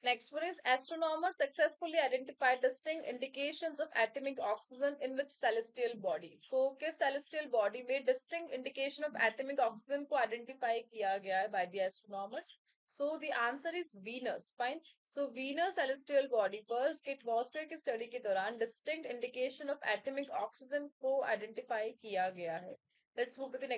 Next one is astronomers successfully identified distinct indications of atomic oxygen in which celestial body? So किस celestial body में distinct indication of atomic oxygen को identify किया गया है by the astronomers? So the answer is Venus. Fine. So Venus celestial body पर उसके atmosphere की study के दौरान distinct indication of atomic oxygen को identify किया गया है. Let's move to the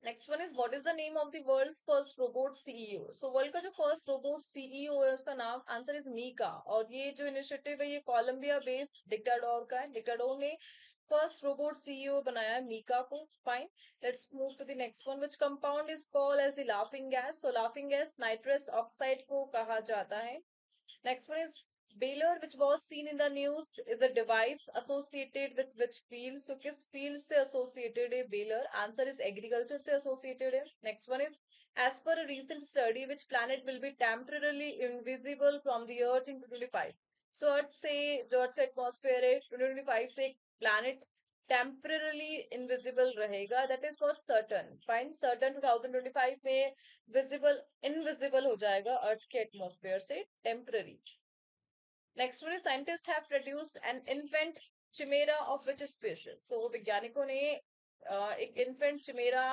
next one is, what is the name of the world's first robot CEO? So world का जो फर्स्ट रोबोट सीईओ है उसका नाम, आंसर इज मीका. और ये जो इनिशिएटिव है ये कोलंबिया बेस्ड डिक्टाडोर का है. डिक्टाडोर ने फर्स्ट रोबोट सीईओ बनाया है मीका को. Fine. Let's move to the next one. Which compound is called as the laughing gas? So laughing gas nitrous oxide को कहा जाता है. Next one is Baylor, which was seen in the news, is a device associated with which field? So किस field से associated है Baylor? Answer is agriculture से associated है. Next one is, as per a recent study, which planet will be temporarily invisible from the Earth in 2025? So Earth से जो Earth का atmosphere है 2025 से एक planet temporarily invisible रहेगा. That is for certain. Fine. Certain 2025 में visible invisible हो जाएगा Earth के atmosphere से temporary. Next one is, scientists have produced an infant chimera of which species? So वैज्ञानिकों ने एक infant chimera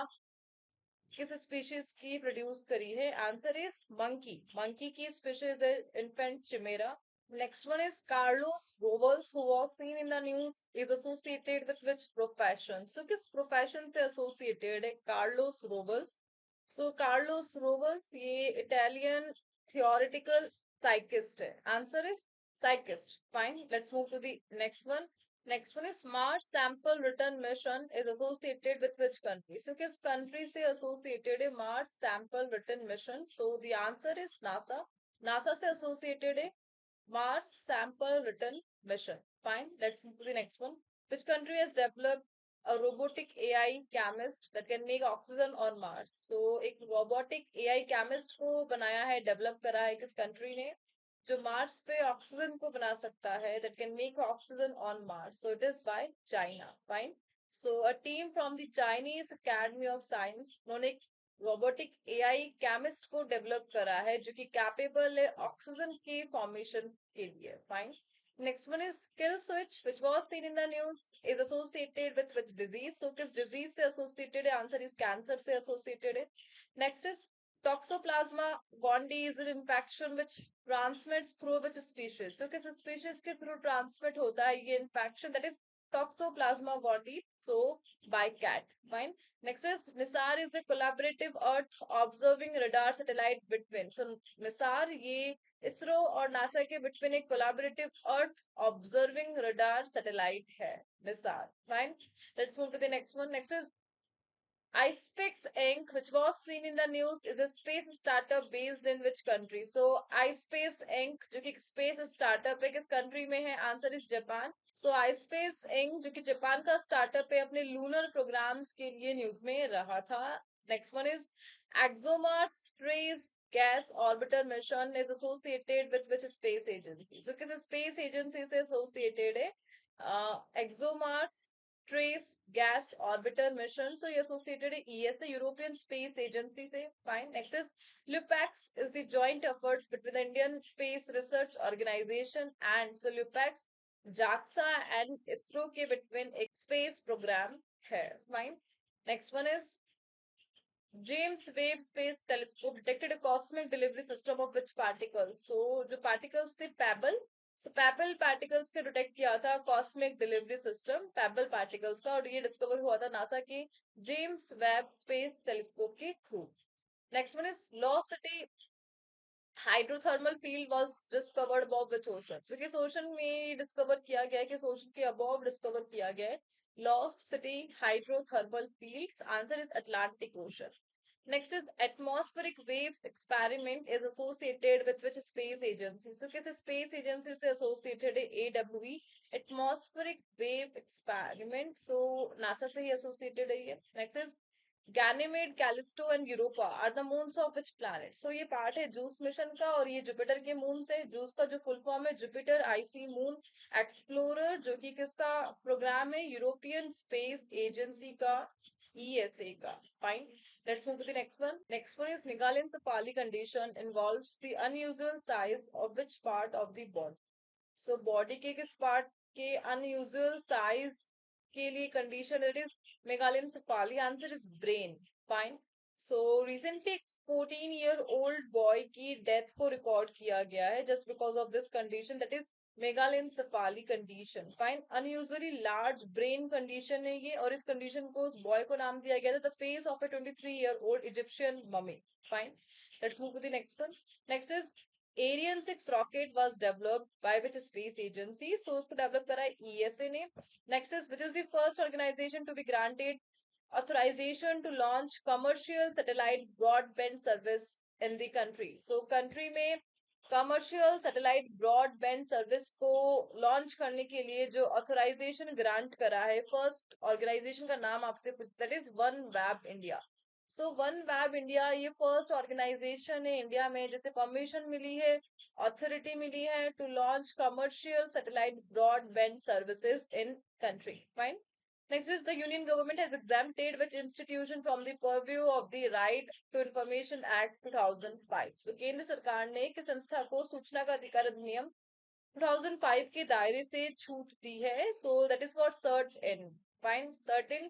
किस species की produce करी है? Answer is monkey. Monkey की species है infant chimera. Next one is Carlos Robles, who was seen in the news, is associated with which profession? So किस profession से associated है Carlos Robles? So Carlos Rovers ये इटालियन थियोरिटिकल साइकिस्ट है. Answer is physicist. Fine. Let's move to the next one. Next one is Mars sample return mission is associated with which country. So किस कंट्री से एसोसिएटेड है Mars sample return mission? So the answer is NASA. NASA से एसोसिएटेड है Mars Sample Return Mission. Fine. Let's move to the next one. Which country has developed a robotic AI chemist that can make oxygen on Mars? So एक robotic AI chemist को बनाया है, develop करा है किस country ने, जो Mars पे oxygen को बना सकता है, that can make oxygen on Mars. So it is by China. Fine. So a team from the Chinese Academy of Science, उन्होंने रोबोटिक एआई केमिस्ट को डेवलप करा है जो कि कैपेबल है ऑक्सीजन के फॉर्मेशन के लिए. Fine. Next one is kill switch which was seen in the news is associated with which disease. So किस डिजीज से एसोसिएटेड है? आंसर इज कैंसर से एसोसिएटेड है. Next is Toxoplasma gondii is an infection which transmits through which species. So किस स्पीशीज के थ्रू ट्रांसमिट होता है ये infection? That is Toxoplasma gondii. So by cat. Fine. Next is NISAR is the collaborative Earth observing radar satellite between. So NISAR ये इसरो और नासा के between एक collaborative Earth observing radar satellite है. NISAR. Fine. Let's move to the next one. Next is iSpace Inc., which was seen in the news, is a space startup based in which country? So iSpace Inc., जो कि space startup है, किस country में है? Answer is Japan. So iSpace Inc., जो कि जापान का startup है, अपने lunar programs के लिए news में रहा था. Next one is ExoMars Trace Gas Orbiter mission is associated with which space agency? So किस space agency से associated है? ExoMars Trace Gas Orbiter mission. So ये associated है ESA European Space Agency से. Fine. Next is LUPAX is the joint efforts between the Indian Space Research Organization and so LUPAX JAXA and ISRO के between एक space program है. Fine. Next one is James Webb Space Telescope detected a cosmic delivery system of which particles? So जो particles थे Pebble. So Pebble particles के डिटेक्ट किया था cosmic delivery system Pebble particles का, और ये डिस्कवर हुआ था नासा के जेम्स वेब स्पेस टेलीस्कोप के through. Next one is lost city hydrothermal field was discovered above which ocean. so किस ओशन में डिस्कवर किया गया है, किस ओशन के अबव डिस्कवर किया गया है lost city hydrothermal field? Answer is Atlantic ocean. Next is atmospheric waves experiment is associated with which space agency? So किस space agency से associated है AWE atmospheric wave experiment? So NASA से ही associated है ये. Next is Ganymede, Callisto and Europa are the moons of which planet? So ये पार्ट है जूस मिशन का और ये जुपिटर के मून से. जूस का जो फुल फॉर्म है जुपिटर आईसी मून एक्सप्लोरर, जो कि किसका प्रोग्राम है? यूरोपियन स्पेस एजेंसी का, ESA का. Fine. Let's move to the next one. Next one is Naegelian Sapali condition involves the unusual size of which part of the body? So body के किस part के unusual size के लिए condition it is megalencephaly? Answer is brain. Fine. So recently 14-year-old boy की death को record किया गया है just because of this condition, that is megalencephaly condition. Fine. Unusually large brain condition है ये, और इस condition को उस boy को नाम दिया गया था the face of a 23-year-old Egyptian mummy. Fine. Let's move to the next one. Next is Ariane 6 rocket was developed by which space agency? So उसको develop करा है ESA ने. Next is which is the first organization to be granted authorization to launch commercial satellite broadband service in the country? So country में commercial satellite broadband service को launch करने के लिए जो authorization grant करा है, first organization का नाम आपसे पूछता है, that is OneWeb India. So OneWeb India ये फर्स्ट ऑर्गेनाइजेशन है इंडिया में जिसे परमिशन मिली है, अथॉरिटी मिली है to launch commercial satellite broadband services in country. Fine. Next is the Union government has exempted which institution from the purview of the Right to Information Act 2005. So केंद्र सरकार ने किस संस्था को सूचना का अधिकार अधिनियम 2005 के दायरे से छूट दी है? So that is for CERT-in. Fine. CERT-in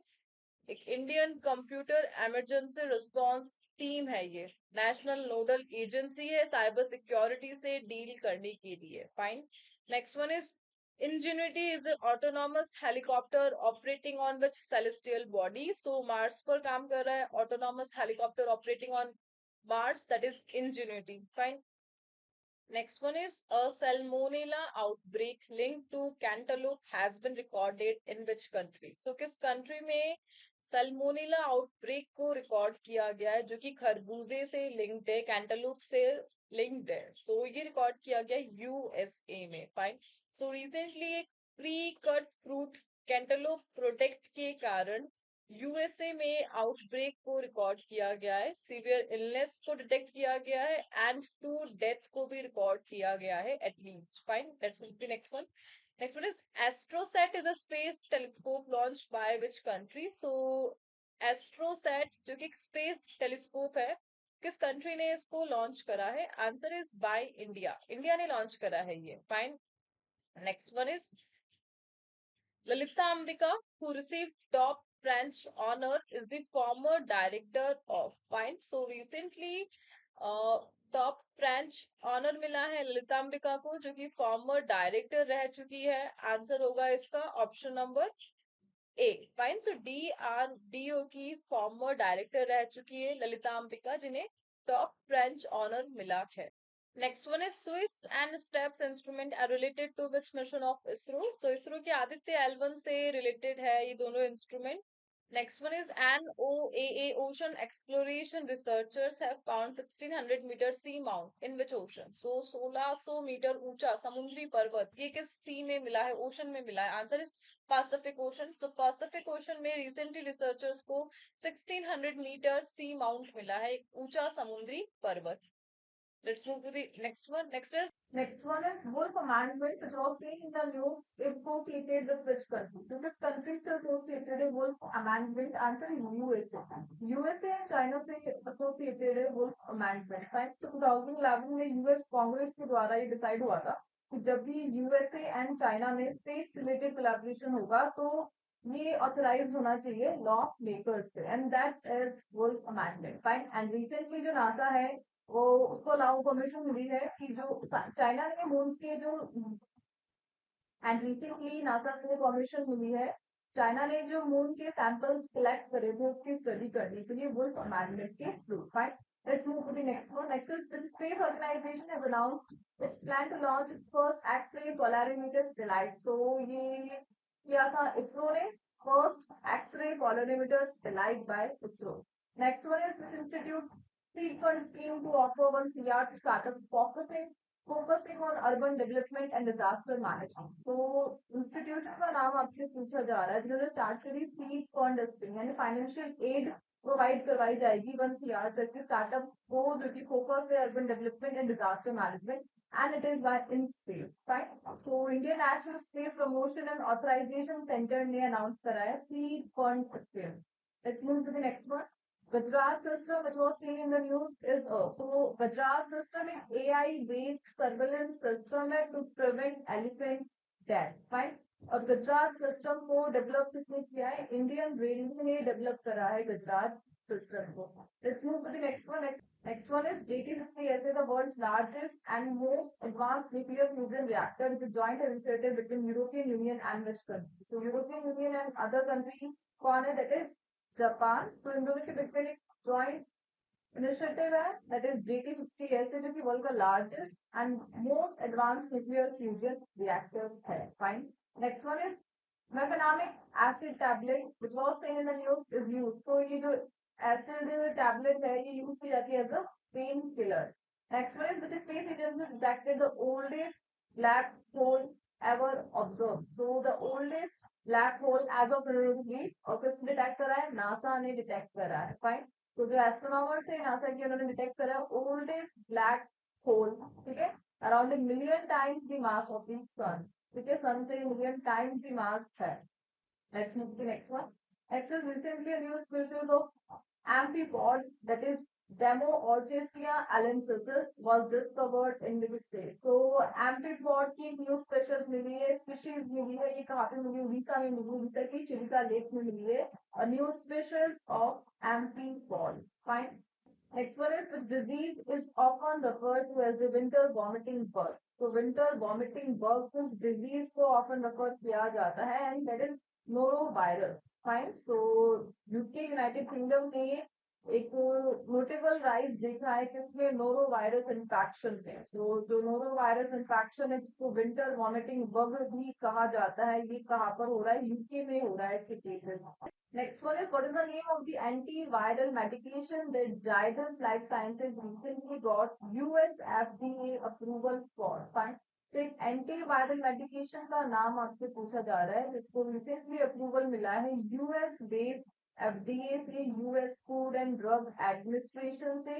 एक Indian computer emergency response team है, ये नेशनल नोडल एजेंसी है साइबर सिक्योरिटी से डील करने के लिए. Fine. Next one is Ingenuity is an autonomous helicopter operating on which celestial body. So Mars पर काम कर रहा है autonomous helicopter operating on Mars, that is Ingenuity. Fine. Next one is a salmonella outbreak linked to cantaloupe has been recorded in which country? So किस country में salmonella outbreak को record किया गया है जो कि खरबूजे से linked है, cantaloupe से linked है. So ये record किया गया है USA में. Fine. So recently एक pre-cut fruit cantaloupe protect के कारण यूएसए में आउटब्रेक को रिकॉर्ड किया गया है, सीवियर इलनेस को डिटेक्ट किया गया है एंड 2 डेथ को भी रिकॉर्ड किया गया है at least. Fine, let's move to next one. Next one is AstroSat is a space telescope launched by which country? So AstroSat जो कि स्पेस टेलीस्कोप है, किस कंट्री ने इसको लॉन्च करा है? Answer is by India. India ने लॉन्च करा है ये. Fine. Next one is Lalita Ambika, who received top French honor, is the former director of Fine. So recently, top French honour मिला है ललिता अंबिका को जो कि फॉर्मर डायरेक्टर रह चुकी है. आंसर होगा इसका option number A. Fine. So DRDO की फॉर्मर डायरेक्टर रह चुकी है ललिता अंबिका जिन्हें टॉप फ्रेंच ऑनर मिला है. Next one is Swiss and STEPS instrument are related to which mission of ISRO? So ISRO के आदित्य L1 से related है ये दोनों instrument. Next one is NOAA Ocean Exploration researchers have found 1600-meter sea mount in which ocean? So 1600 metre ऊंचा समुद्री पर्वत ये किस सी में मिला है? ओशन में मिला है. Answer is Pacific ocean. तो पैसिफिक ओशन में रिसेंटली रिसर्चर्स को 1600 मीटर सी माउंट मिला है, एक ऊंचा समुद्री पर्वत. Let's move to the next one. Next one is Wolf Amendment, which was seen in the news associated with which country? So this country is associated with Wolf Amendment. Answer is USA. USA and China से associated है Wolf Amendment. Right? So 2011 में US कांग्रेस के द्वारा ये डिसाइड हुआ था कि जब भी यूएसए एंड चाइना में स्पेस रिलेटेड कोलैबोरेशन होगा तो ये ऑथराइज होना चाहिए लॉ मेकर्स से and that is Wolf amendment. Fine. And recently जो नासा है वो उसको अलाउ परमिशन मिली है कि जो चाइना ने मून्स के जो एंड रिसेंटली नासा को परमिशन मिली है चाइना ने जो मून के सैंपल्स कलेक्ट करे थे उसकी स्टडी करने के लिए वुल्फ अमेंडमेंट के through. Fine. Let's move to the next one. Next is the Space Organization has announced its plan to launch its first X-ray polarimeter satellite. So ये किया था इसरो ने, first X-ray polarimeter satellite by ISRO. Next one is which institute seed fund scheme to offer 1 CR to startups focusing on urban development and disaster management. तो इंस्टीट्यूशन का नाम आपसे पूछा जा रहा है जिन्होंने स्टार्ट करी सीड फंड स्कीम यानी फाइनेंशियल एड प्रोवाइड करवाई जाएगी 1 CR तक के स्टार्टअप को जो कि फोकस है urban development and disaster management and it is by in space. Fine. So Indian national space promotion and authorisation centre ने अनाउंस करा है seed fund scheme. Let's move to the next one. Gujarat system, which was seen in the news, is so Gujarat system एक AI-based surveillance system है to prevent elephant death. Fine. और गुजरात सिस्टम को डेवलप किसने किया है? इंडियन रेलवे ने डेवलप करा है गुजरात सिस्टम को. Let's move to the next one. Next one is JT60SA, the world's largest and most advanced nuclear fusion reactor. It's a joint initiative between European Union and which country? So European Union and other country कौन है? That is Japan. तो इन दोनों के बीच में एक जॉइंट इनिशिएटिव है दैट इज JT60SA जो कि वर्ल्ड का largest and most advance nuclear fusion reactor है. Fine. Next one is mefenamic acid tablet which was seen in the news is used. So ये जो एसिड टैबलेट है ये यूज की जाती है as a painkiller. Next one is which space agency detected the oldest black hole ever observed. So the oldest black hole age of और किसने डिटेक्ट करा है? नासा ने डिटेक्ट करा है. फाइन. तो जो एस्ट्रोनॉमर्स है नासा की उन्होंने डिटेक्ट करा है ओल्डेस्ट ब्लैक होल. ठीक है. Around a million times the mass of the sun. ठीक है. सन से मिलियन टाइम्स द मास है. Let's move to next one. Next is recently a new species of amphipod that is Demo Orchestia alensis was discovered in which state? So amphipod की न्यू स्पेशल मिली है, स्पीशीज मिली है. ये कहाँ पे मिली? उड़ीसा में मिली, उड़ीसा की चिलिका लेक में मिली है. A new species of amphipod. Fine. Next one is which disease is often referred to as the winter vomiting bug? तो विंटर वॉमिटिंग बग इस डिजीज को ऑफन रेफर किया जाता है and that is noro virus. Fine. So UK United kingdom ने एक नोटेबल राइज देखा है कि इसमें नोरो वायरस इन्फेक्शन है। सो जो नोरो वायरस इन्फेक्शन है जिसको विंटर वॉमिटिंग बग भी कहा जाता है, ये कहाँ पर हो रहा है? यूके में हो रहा है इसके cases. Next one is, what is the name of the antiviral medication that Zydus Life Sciences recently got US FDA approval for? Fine. So एक एंटीवायरल मेडिकेशन का नाम आपसे पूछा जा रहा है जिसको रिसेंटली अप्रूवल मिला है यूएस बेस्ड एफडीए से, US food and drug administration से,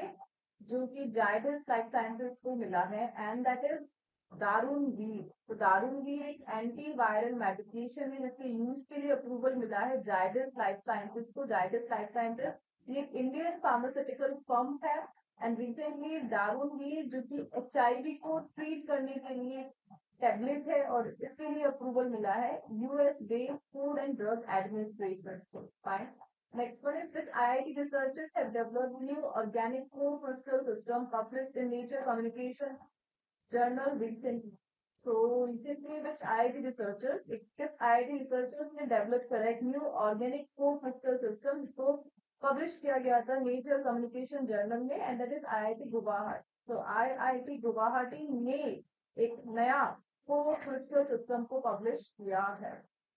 जो कि जायडस लाइफ साइंसेस को मिला है एंड दैट इज दारूनवीर। तो दारूनवीर एक एंटीवायरल मेडिकेशन है जिसके यूज के लिए अप्रूवल मिला है जायडस लाइफ साइंसेस को। जायडस लाइफ साइंसेस ये इंडियन फार्मास्यूटिकल फर्म है एंड रिसेंटली दारूनवीर जो कि एचआईवी को ट्रीट करने के लिए टैबलेट है और इसके लिए अप्रूवल मिला है US based food and drug administration से। Fine. Next one is, which IIT researchers have developed new organic co-crystal system published in Nature Communication journal recently. So recently, which IIT researchers, किस IIT researchers ने develop करा एक new organic co-crystal system जिसको publish किया गया था Nature Communication Journal में and that is IIT Guwahati. So IIT Guwahati ने एक नया co-crystal system को publish किया है.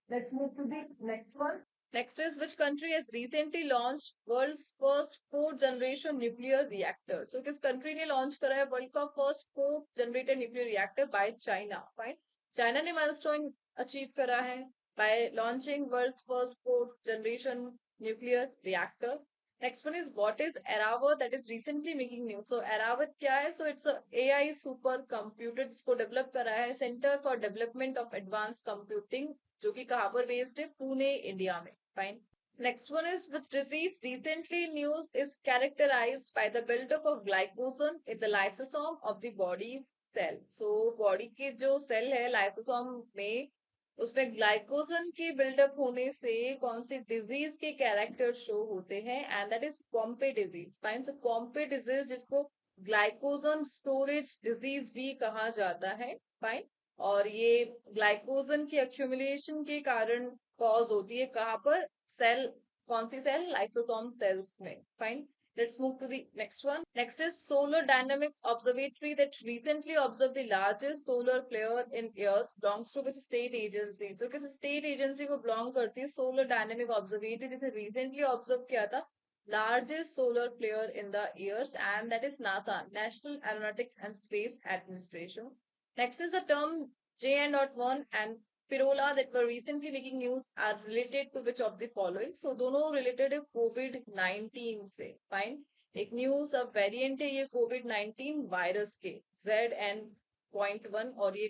Let's move to the next one. Next is, which country has recently launched world's first fourth generation nuclear reactor? So किस country ने launch करा है world का first fourth generated nuclear reactor by China? Fine. China ने milestone achieve करा है by launching world's first fourth generation nuclear reactor. Next one is, what is Aravat that is recently making news? So Aravat क्या है? So it's a AI super computer जिसको develop करा है Center for Development of Advanced Computing, जो कि कहाँ पर based है? पुणे, इंडिया में. Fine. Next one is, which disease recently news is characterized by the buildup of glycogen in the lysosome of the body's cell. So body के जो cell है lysosome में उसमें ग्लाइकोजन के बिल्डअप होने से कौन सी डिजीज के कैरेक्टर शो होते हैं and that is पॉम्पे disease. Fine. So पॉम्पे disease जिसको ग्लाइकोजन स्टोरेज डिजीज भी कहा जाता है। फाइन। और ये ग्लाइकोजन की अक्यूमुलेशन के कारण कॉज होती है कहाँ पर? सेल। कौन सी सेल? लाइसोसोम सेल्स में। Fine. Let's move to the next one. Next is Solar Dynamics Observatory that recently observed the largest solar flare in years belongs to which state agency? So किस state agency को belong करती है Solar Dynamic Observatory जिसे recently observe किया था largest solar flare in the years and that is NASA, National Aeronautics and Space Administration. Next is the term JN.1 and Pirola that were recently making news are related to which of the following? So दोनों related है COVID-19 से. Fine. एक न्यूज अब वेरिएंट है ये COVID-19 वायरस के ZN.1 और ये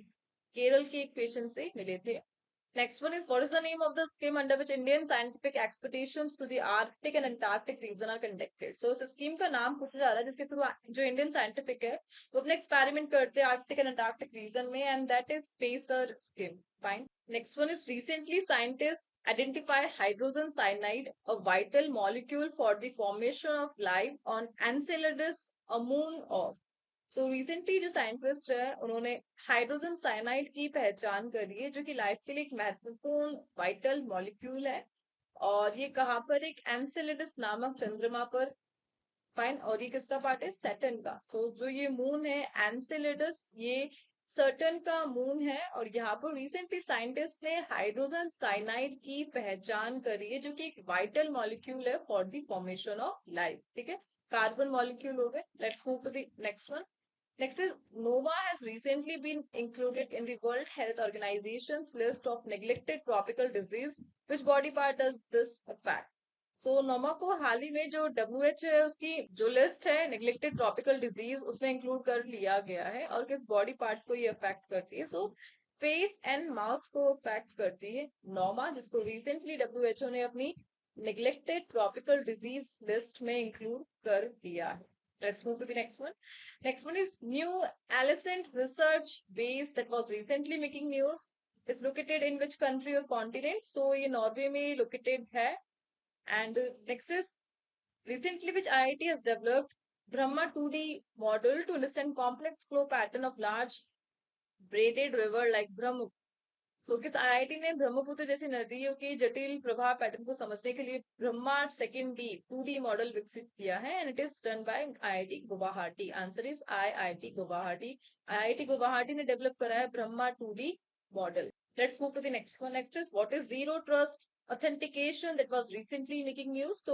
केरल के एक पेशेंट से मिले थे. Next one is, what is the name of the scheme under which Indian scientific expeditions to the Arctic and Antarctic region are conducted? So इस स्कीम का नाम पूछा जा रहा है जिसके थ्रू जो इंडियन साइंटिफिक है वो अपने एक्सपेरिमेंट करते हैं आर्कटिक एंड अंटार्कटिक रीजन में and that is pacer scheme. Fine. Next one is, recently scientists identify hydrogen cyanide, a vital molecule for the formation of life on Enceladus, a moon of. So recently जो साइंटिस्ट है उन्होंने हाइड्रोजन साइनाइड की पहचान करी है जो कि लाइफ के लिए एक महत्वपूर्ण वाइटल मॉलिक्यूल है और ये कहाँ पर? एक एनसेलेडस नामक चंद्रमा पर. फाइन. और ये किसका पार्ट है? सैटर्न का. सो जो ये मून है एनसेलेडस ये सैटर्न का मून है और यहाँ पर रिसेंटली साइंटिस्ट ने हाइड्रोजन साइनाइड की पहचान करी है जो कि एक वाइटल मॉलिक्यूल है for the formation of life. ठीक है. कार्बन मॉलिक्यूल हो गए. Let's move to the next one. Next is, Nova has recently been included in the World Health Organization's list of neglected tropical disease. Which body part does this affect? So, नोमा को हाल ही में जो WHO है उसकी जो लिस्ट है नेग्लेक्टेड ट्रॉपिकल डिजीज उसमें इंक्लूड कर लिया गया है और किस बॉडी पार्ट को ये अफेक्ट करती है? सो फेस एंड माउथ को अफेक्ट करती है नोमा जिसको रिसेंटली WHO ने अपनी नेग्लेक्टेड ट्रॉपिकल डिजीज लिस्ट में इंक्लूड कर दिया है. Let's move to the next one. Next one is new Alicent research base that was recently making news. Is located in which country or continent? So ये नॉर्वे में located है. And next is, recently which IIT has developed Brahma 2D model to understand complex flow pattern of large braided river like Brahmaputra. सो किस आईआईटी ने ब्रह्मपुत्र जैसी नदियों के जटिल प्रवाह पैटर्न को समझने के लिए Brahma second D 2D model विकसित किया है and it is done by IIT Guwahati. Answer is IIT Guwahati. IIT Guwahati ने डेवलप करा है Brahma 2D model. Let's move to the next one. Next is what is zero trust authentication that was recently making news. So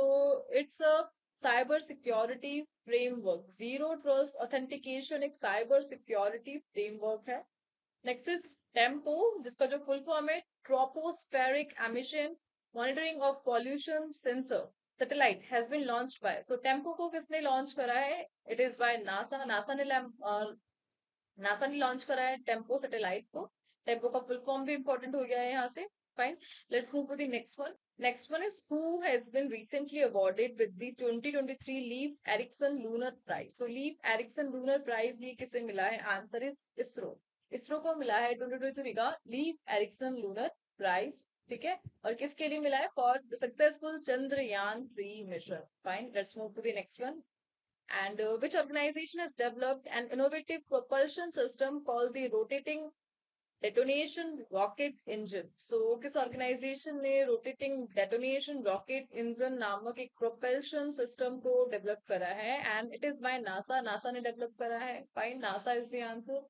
it's a cyber security framework. Zero trust authentication एक cyber security framework है. नेक्स्ट इज टेम्पो, जिसका जो फुल फॉर्म है tropospheric emission monitoring of pollution sensor satellite has been launched by. So tempo को किसने लॉन्च करा है? It is by NASA. NASA ने लॉन्च करा है टेम्पो सैटेलाइट को. टेम्पो का फुल फॉर्म भी इंपॉर्टेंट हो गया है यहाँ से. Fine. Let's move to the next one. Next one is who has been recently awarded with the 2023 Leif Erikson Lunar Prize. So Leif Erikson Lunar Prize ये किसे मिला है? Answer is ISRO. इसरो को मिला है 2023 का लीव एरिक्सन लूनर प्राइज. ठीक है. और किसके लिए मिला है? For the successful Chandrayaan 3 mission. Fine. Let's move to the next one. And which organization has developed an innovative propulsion system called the rotating detonation rocket engine. So किस ऑर्गेनाइजेशन ने रोटेटिंग डेटोनेशन रॉकेट इंजन नामक एक प्रोपल्शन सिस्टम को डेवलप करा है? And it is by NASA. NASA ने डेवलप करा है. Fine. NASA is the answer.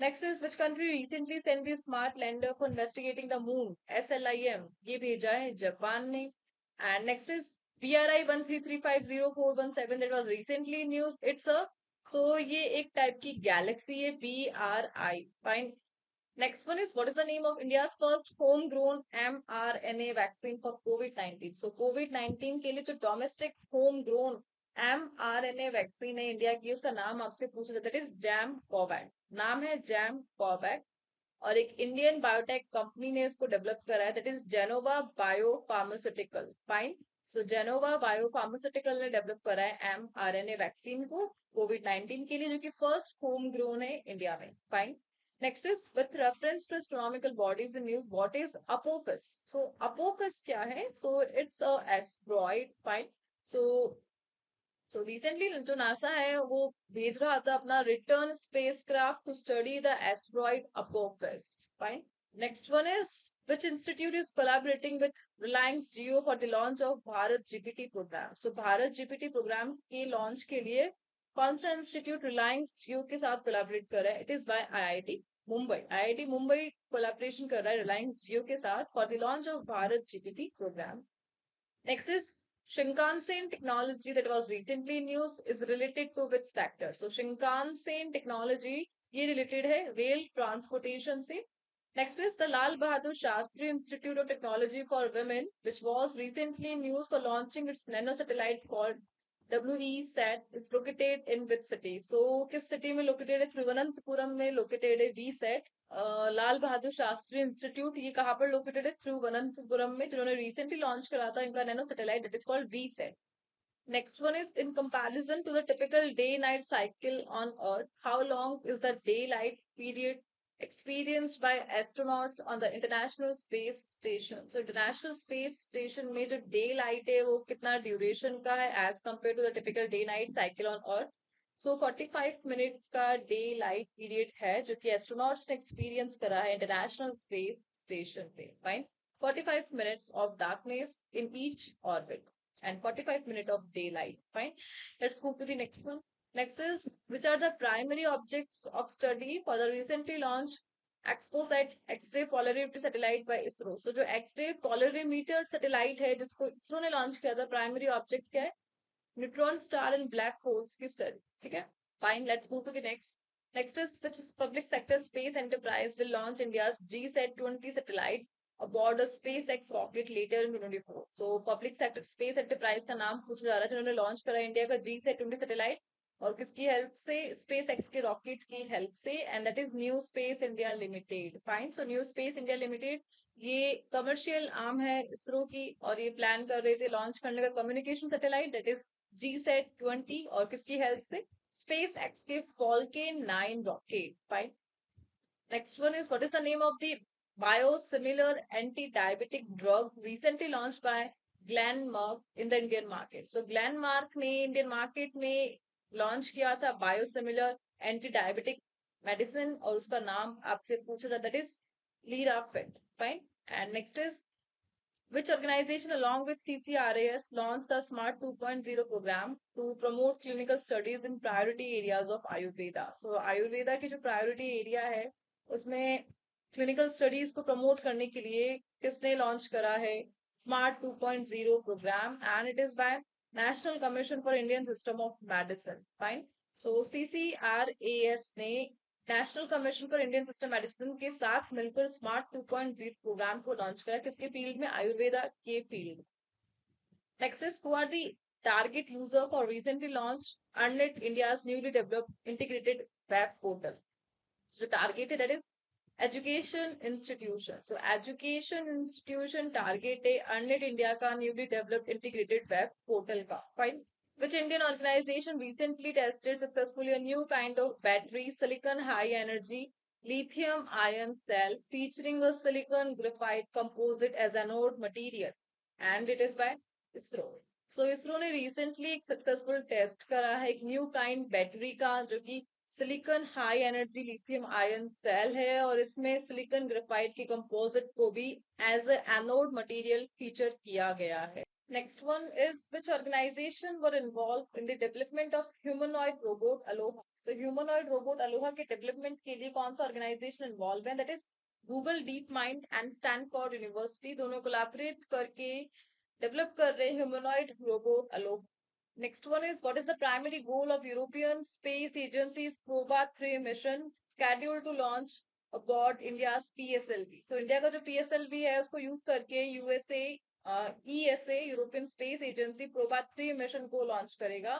Next is which country recently sent the smart lander for investigating the moon? SLIM. ये भेजा है जापान ने. And next is BRI 133504117 that was recently news. It's a so ये एक टाइप की गैलेक्सी है BRI. Fine. Next one is what is the name of India's first homegrown mRNA vaccine for COVID-19? So COVID-19 के लिए जो domestic homegrown mRNA वैक्सीन है इंडिया की, उसका नाम आपसे पूछा जाता है. That is Gemcovac. नाम है जैम कोवैक. और एक इंडियन बायोटेक कंपनी ने इसको डेवलप करा है. That is Gennova biopharmaceutical. Fine. So Gennova biopharmaceutical ने डेवलप करा है mRNA वैक्सीन को कोविड-19 के लिए, जो कि फर्स्ट होम ग्रोन है इंडिया में. Fine. Next is with reference to astronomical bodies in news, what is Apophis? So Apophis क्या है? So it's a asteroid. Fine. So recently जो नासा है वो भेज रहा था अपना return spacecraft to study the asteroid Apophis. Fine. Next one is which institute is collaborating with Reliance Jio for the launch of Bharat GPT program. So Bharat GPT program के launch के लिए कौन सा इंस्टीट्यूट रिलायंस जियो के साथ कोलैबोरेट कर रहा है? It is by IIT Mumbai. IIT Mumbai collaboration कर रहा है रिलायंस जियो के साथ for the launch of Bharat GPT programme. Next is Shinkansen technology that was recently in news is related to which sector? So Shinkansen technology ये related है rail transportation से. Next is the Lal Bahadur Shastri Institute of Technology for Women, which was recently in news for launching its nano satellite called WESat. Is located in which city? So किस city में located है? Thiruvananthapuram में located है VSat. लाल बहादुर शास्त्री इंस्टीट्यूट ये कहाँ पर लोकेटेड है? तिरुवनंतपुरम में, जिन्होंने रिसेंटली लॉन्च करा था इनका nano satellite that is called VSAT. Next one is in comparison to the typical day night cycle on earth, how long is the daylight period experienced by astronauts on the International Space Station. So International Space Station में जो डे लाइट है वो कितना ड्यूरेशन का है as compare to the typical day night cycle on earth? So 45 minutes का डे लाइट पीरियड है जो कि एस्ट्रोनॉट्स ने एक्सपीरियंस करा है इंटरनेशनल स्पेस स्टेशन पे. Fine. 45 minutes of darkness in each orbit and 45 minutes of daylight. Fine. Let's move to the next one. Next is which are the primary objects of study for the recently launched XPoSat X ray polarimetry satellite by ISRO. So जो एक्सरे पोलरिमीटर सैटेलाइट है जिसको इसरो ने लॉन्च किया था, प्राइमरी ऑब्जेक्ट क्या है? Neutron star and black holes की स्टडी. ठीक है. Fine. Let's move to the next. Next is which public sector space enterprise will launch India's GSAT-20 satellite aboard a SpaceX rocket later in 2024. So public sector space enterprise का नाम पूछा जा रहा है जिन्होंने लॉन्च करा इंडिया का GSAT-20 सैटेलाइट और किसकी हेल्प से? SpaceX के रॉकेट की हेल्प से. And that is new space India limited. Fine. So new space India limited ये कमर्शियल आर्म है इसरो की और ये प्लान कर रहे थे लॉन्च करने का communication satellite that is GSAT-20 और किसकी हेल्प से? SpaceX के Falcon 9 rocket. Fine. Next one is what is the name of the biosimilar anti-diabetic drug recently launched by Glenmark in the Indian market? So Glenmark ने Indian market में launch किया था biosimilar anti-diabetic मेडिसिन और उसका नाम आपसे पूछा जाता है, दैट इज लीराफेट. Fine. And next is which organization along with CCRAS launched the Smart 2.0 program to promote clinical studies in priority areas of Ayurveda. So Ayurveda की जो priority area है उसमें clinical studies को promote करने के लिए किसने launch करा है Smart 2.0 program, and it is by National Commission for Indian System of Medicine. Fine. So CCRAS ने national commission for Indian system medicine के साथ मिलकर स्मार्ट 2.0 प्रोग्राम को लॉन्च करा, किसके फील्ड में, आयुर्वेदा के field. Next is who are the target user for recently launch ERNET India's newly developed integrated web portal. जो टारगेट है that is education institution. So education institution target है अर्नेट इंडिया का newly developed integrated web portal का. Fine. Which Indian organization recently tested successfully a new kind of battery, silicon high energy lithium ion cell featuring a silicon graphite composite as anode material, and it is by ISRO. So ISRO ने recently एक successful test करा है एक new kind battery का, जो कि silicon high energy lithium ion cell है और इसमें सिलिकॉन ग्रेफाइट के कंपोजिट को भी एज एनोड मटेरियल फीचर किया गया है. Next one is which organization were involved in the development of humanoid robot Aloha. So humanoid robot Aloha के development के लिए कौन सा organization involved है? That is Google DeepMind and Stanford University, दोनों collaborate करके develop कर रहे humanoid robot Aloha. Next one is what is the primary goal of European Space Agency's Proba 3 mission scheduled to launch aboard India's PSLV. So India का जो PSLV है उसको use करके USA ESA European space agency Proba 3 mission को लॉन्च करेगा.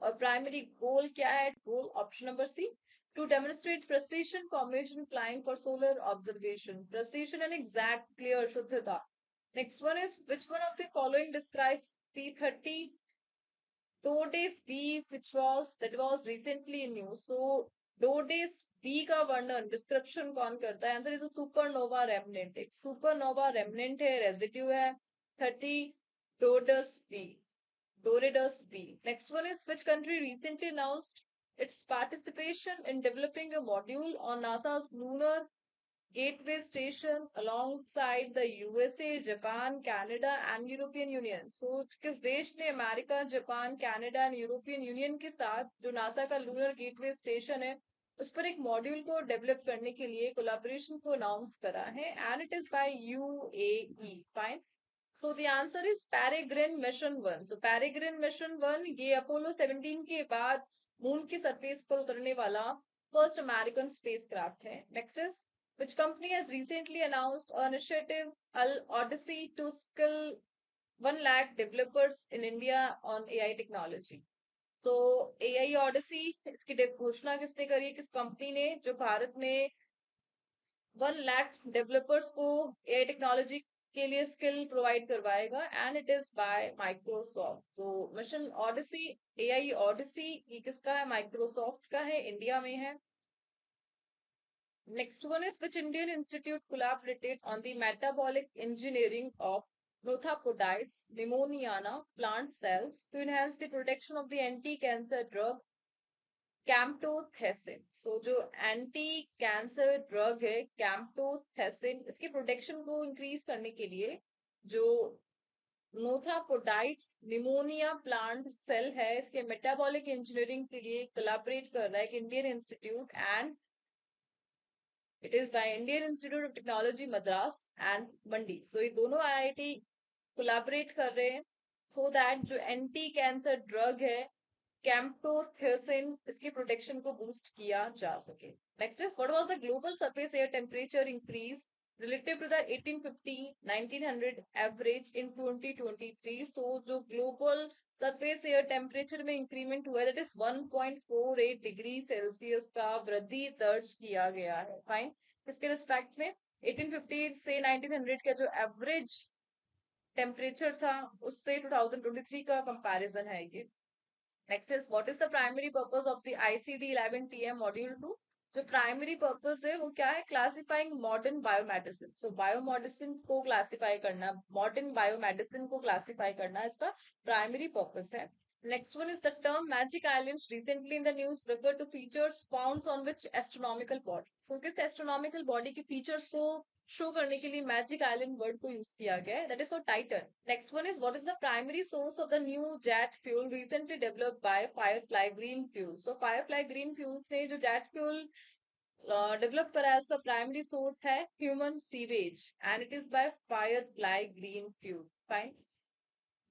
और प्राइमरी गोल क्या है? Goal option number C, to demonstrate precision formation flying for solar observation. Precision and exact clear शुद्धता. Next one is which one of the following describes T30 Dodes B which was recently in news. So Dodes B का वर्णन डिस्क्रिप्शन कौन करता है? Answer is supernova remnant. एक सुपरनोवा रेमनेंट है, रेजिड्यू है 30 Dodes B. Doridus B. Next one is which country recently announced its participation in developing a module on NASA's lunar gateway station alongside the USA, Japan, Canada and European Union. So किस देश ने America, Japan, Canada and European union के साथ जो नासा का लूनर गेटवे स्टेशन है उस पर एक मॉड्यूल को डेवलप करने के लिए कोलैबोरेशन को अनाउंस करा है, and it is by UAE. Fine. So the answer is Peregrine mission 1. So Peregrine mission 1 ये अपोलो 17 के बाद मून की सरफेस पर उतरने वाला फर्स्ट अमेरिकन स्पेसक्राफ्ट है. Next is which company has recently announced an initiative Odyssey to skill 1 lakh developers in India on AI technology. So AI Odyssey इसकी घोषणा किसने करी? किस कंपनी ने, जो भारत में 1 लाख डेवलपर्स को AI टेक्नोलॉजी के लिए स्किल प्रोवाइड करवाएगा, and it is bye Microsoft. तो मिशन ऑडिसी, AI ऑडिसी, ये किसका है? माइक्रोसॉफ्ट का है, इंडिया में है. Next one is which Indian institute collaborated on the metabolic engineering of nothapodides pneumoniana plant cells to enhance the protection of the anti-cancer drug कैम्प्टोथेसिन. सो जो एंटी कैंसर ड्रग है कैम्प्टोथेसिन, इसकी प्रोटेक्शन को इंक्रीज करने के लिए जो नोथापोडाइट्स निमोनिया प्लांट सेल है इसके मेटाबॉलिक इंजीनियरिंग के लिए कोलैबोरेट कर रहा है एक Indian institute, and it is by Indian institute of technology Madras and Mandi. So ये दोनों आईआईटी कोलैबोरेट कर रहे हैं सो दैट जो एंटी कैंसर ड्रग है कैम्प्टोथेसिन इसकी प्रोटेक्शन को बूस्ट किया जा सके. Next is what was the global surface air temperature increase relative to the 1850-1900 average in 2023. So जो global सरफेस एयर टेम्परेचर में इंक्रीमेंट हुआ है दैट इज 1.48 डिग्री सेल्सियस का वृद्धि दर्ज किया गया है. फाइन. इसके रिस्पेक्ट में 1850 से 1900 का जो एवरेज टेम्परेचर था उससे 2023 का कंपैरिजन है ये. Next is what is the primary purpose of the ICD 11TM module 2. जो प्राइमरी पर्पस है वो क्या है? Classifying modern biomedicine. सो बायोमेडिसिन को क्लासिफाई करना, मॉडर्न बायोमेडिसिन को क्लासिफाई करना इसका प्राइमरी पर्पस है. Next one is the term magic islands recently in the news refer to features found on which astronomical body. So किस astronomical body के features को show करने के लिए magic island word को use किया गया है, that is for Titan. Next one is what is the primary source of the new jet fuel recently developed by Firefly Green Fuel. So Firefly Green Fuels ने जो jet fuel डेवलप करा है उसका प्राइमरी सोर्स है human sewage and it is bye Firefly green fuel fine.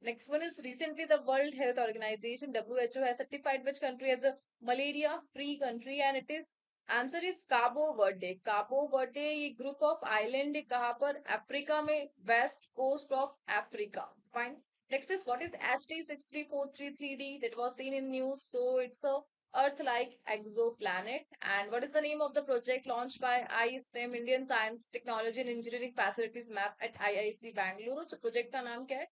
Next one is recently the World Health Organization WHO has certified which country as a malaria free country and it is answer is Cabo Verde. Cabo Verde ये ग्रुप ऑफ आइलैंड है कहाँ पर अफ्रीका में west coast of Africa fine. Next is what is HT63433D that was seen in news, so it's a earth like exoplanet. And what is the name of the project launched by ISTEM Indian Science Technology and Engineering Facilities Map at IIT Bangalore? So project का नाम क्या है?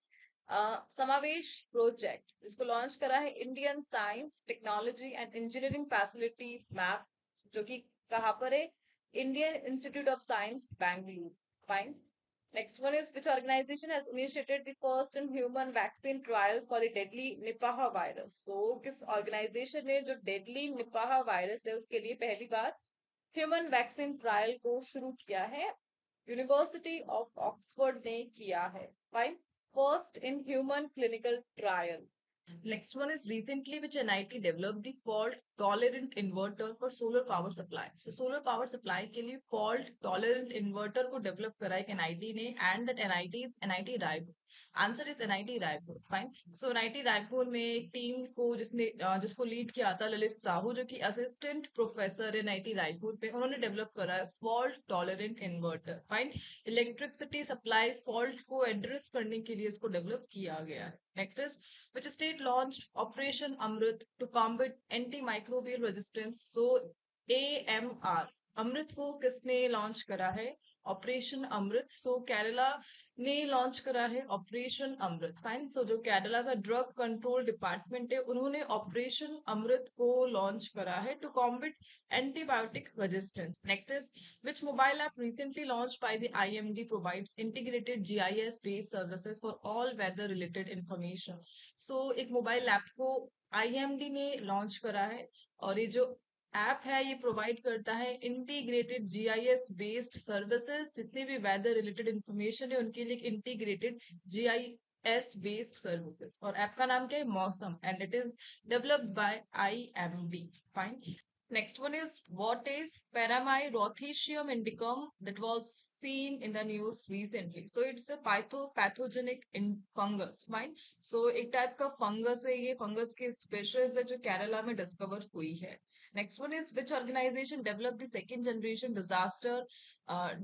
समावेश प्रोजेक्ट जिसको लॉन्च करा है Indian science technology and engineering facilities map जो कि कहाँ पर है Indian institute of science Bangalore fine. Next one is which organisation has initiated the first in human vaccine trial for the deadly Nipah virus. So किस ऑर्गेनाइजेशन ने जो डेडली निपाह वायरस है उसके लिए पहली बार ह्यूमन वैक्सीन ट्रायल को शुरू किया है? यूनिवर्सिटी ऑफ ऑक्सफोर्ड ने किया है fine. First in human clinical trial. Next one is recently which NIT developed the fault tolerant inverter for solar power supply. So solar power supply के लिए fault tolerant inverter को develop करा है NIT ने and that NIT is NIT Raipur. Answer is NIT Raipur fine. So NIT Raipur में एक टीम को जिसको लीड किया था ललित साहू जो कि असिस्टेंट प्रोफेसर है NIT रायपुर पे, उन्होंने डेवलप करा है fault tolerant inverter fine. Electricity supply fault को एड्रेस करने के लिए इसको डेवलप किया गया है. Next is which state launched Operation Amrit to combat antimicrobial resistance. So AMR अमृत को किसने लॉन्च करा है? ऑपरेशन अमृत. सो केरला ने लॉन्च करा है ऑपरेशन अमृत फाइन. सो जो केरला का ड्रग कंट्रोल डिपार्टमेंट है उन्होंने ऑपरेशन अमृत को लॉन्च करा है to combat antibiotic resistance. Next is which mobile app recently launched by the IMD provides integrated GIS based services for all weather related information. So एक मोबाइल ऐप को IMD ने लॉन्च करा है और ये जो ऐप है ये प्रोवाइड करता है इंटीग्रेटेड GIS बेस्ड सर्विसेज. जितने भी वेदर रिलेटेड इंफॉर्मेशन है उनके लिए इंटीग्रेटेड GIS बेस्ड सर्विसेज और ऐप का नाम क्या है? मौसम and it is developed bye IMD fine. Next one is what is Paramyrothecium indicum that was seen in the news recently. So it's a pathogenic in fungus. Fine. So एक टाइप का फंगस है, ये फंगस की स्पेशीज है जो केरला में डिस्कवर हुई है. Next one is which organization developed the second generation disaster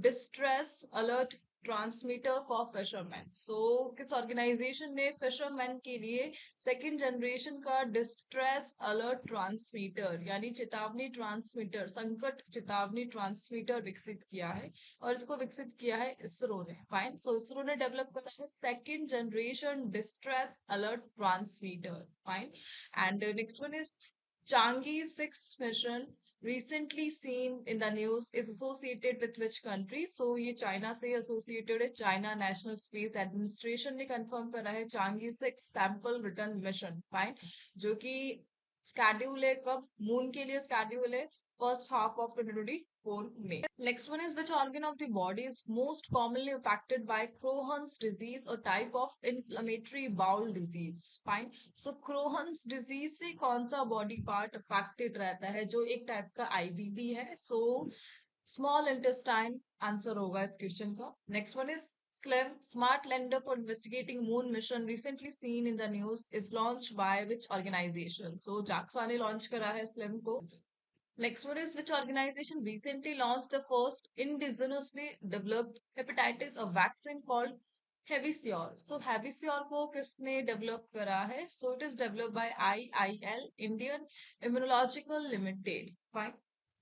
distress alert transmitter for fisherman. So किस ऑर्गेनाइजेशन ने फिशरमैन के लिए सेकेंड जनरेशन का डिस्ट्रेस अलर्ट ट्रांसमीटर यानी चेतावनी ट्रांसमीटर, संकट चेतावनी ट्रांसमीटर विकसित किया है और इसको विकसित किया है इसरो ने फाइन. सो इसरो ने डेवलप करा है second generation distress alert transmitter fine. And next one is Changi 6 mission recently seen in the news is associated with which country? So ये चाइना से associated है. चाइना नेशनल स्पेस एडमिनिस्ट्रेशन ने कंफर्म करा है Changi 6 sample return mission fine जो कि स्केड्यूल है कब? मून के लिए स्केड्यूल है फर्स्ट हाफ ऑफ 2024 में. Next one is which organ of the body is most commonly affected by Crohn's disease or type of inflammatory bowel disease. Fine. So Crohn's disease से कौन सा body part affected रहता है जो एक टाइप का IBD है? So small intestine आंसर होगा इस क्वेश्चन का. Next one is SLIM smart lander for investigating moon mission recently seen in the news is launched by which organization? So JAXA ने launch करा है SLIM को. Next one is which organization recently launched the first indigenously developed hepatitis a vaccine called Hevisior. So Hevisior को किसने develop करा है? So it is developed by IIL Indian Immunological Limited. Fine.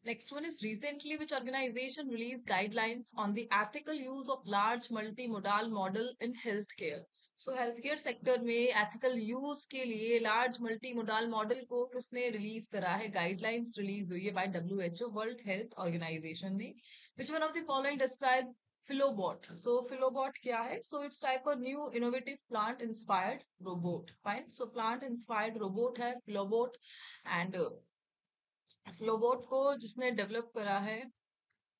Next one is recently which organization released guidelines on the ethical use of large multimodal model in healthcare. So health care sector में एथिकल यूज के लिए लार्ज मल्टी मोडाल मॉडल को किसने रिलीज करा है? गाइडलाइंस रिलीज हुई है by WHO world health organisation ने. Which one of the following describe Philobot. So Philobot क्या है? So it's type of new innovative plant inspired robot. Fine. So plant inspired robot है Philobot and Philobot को जिसने develop करा है.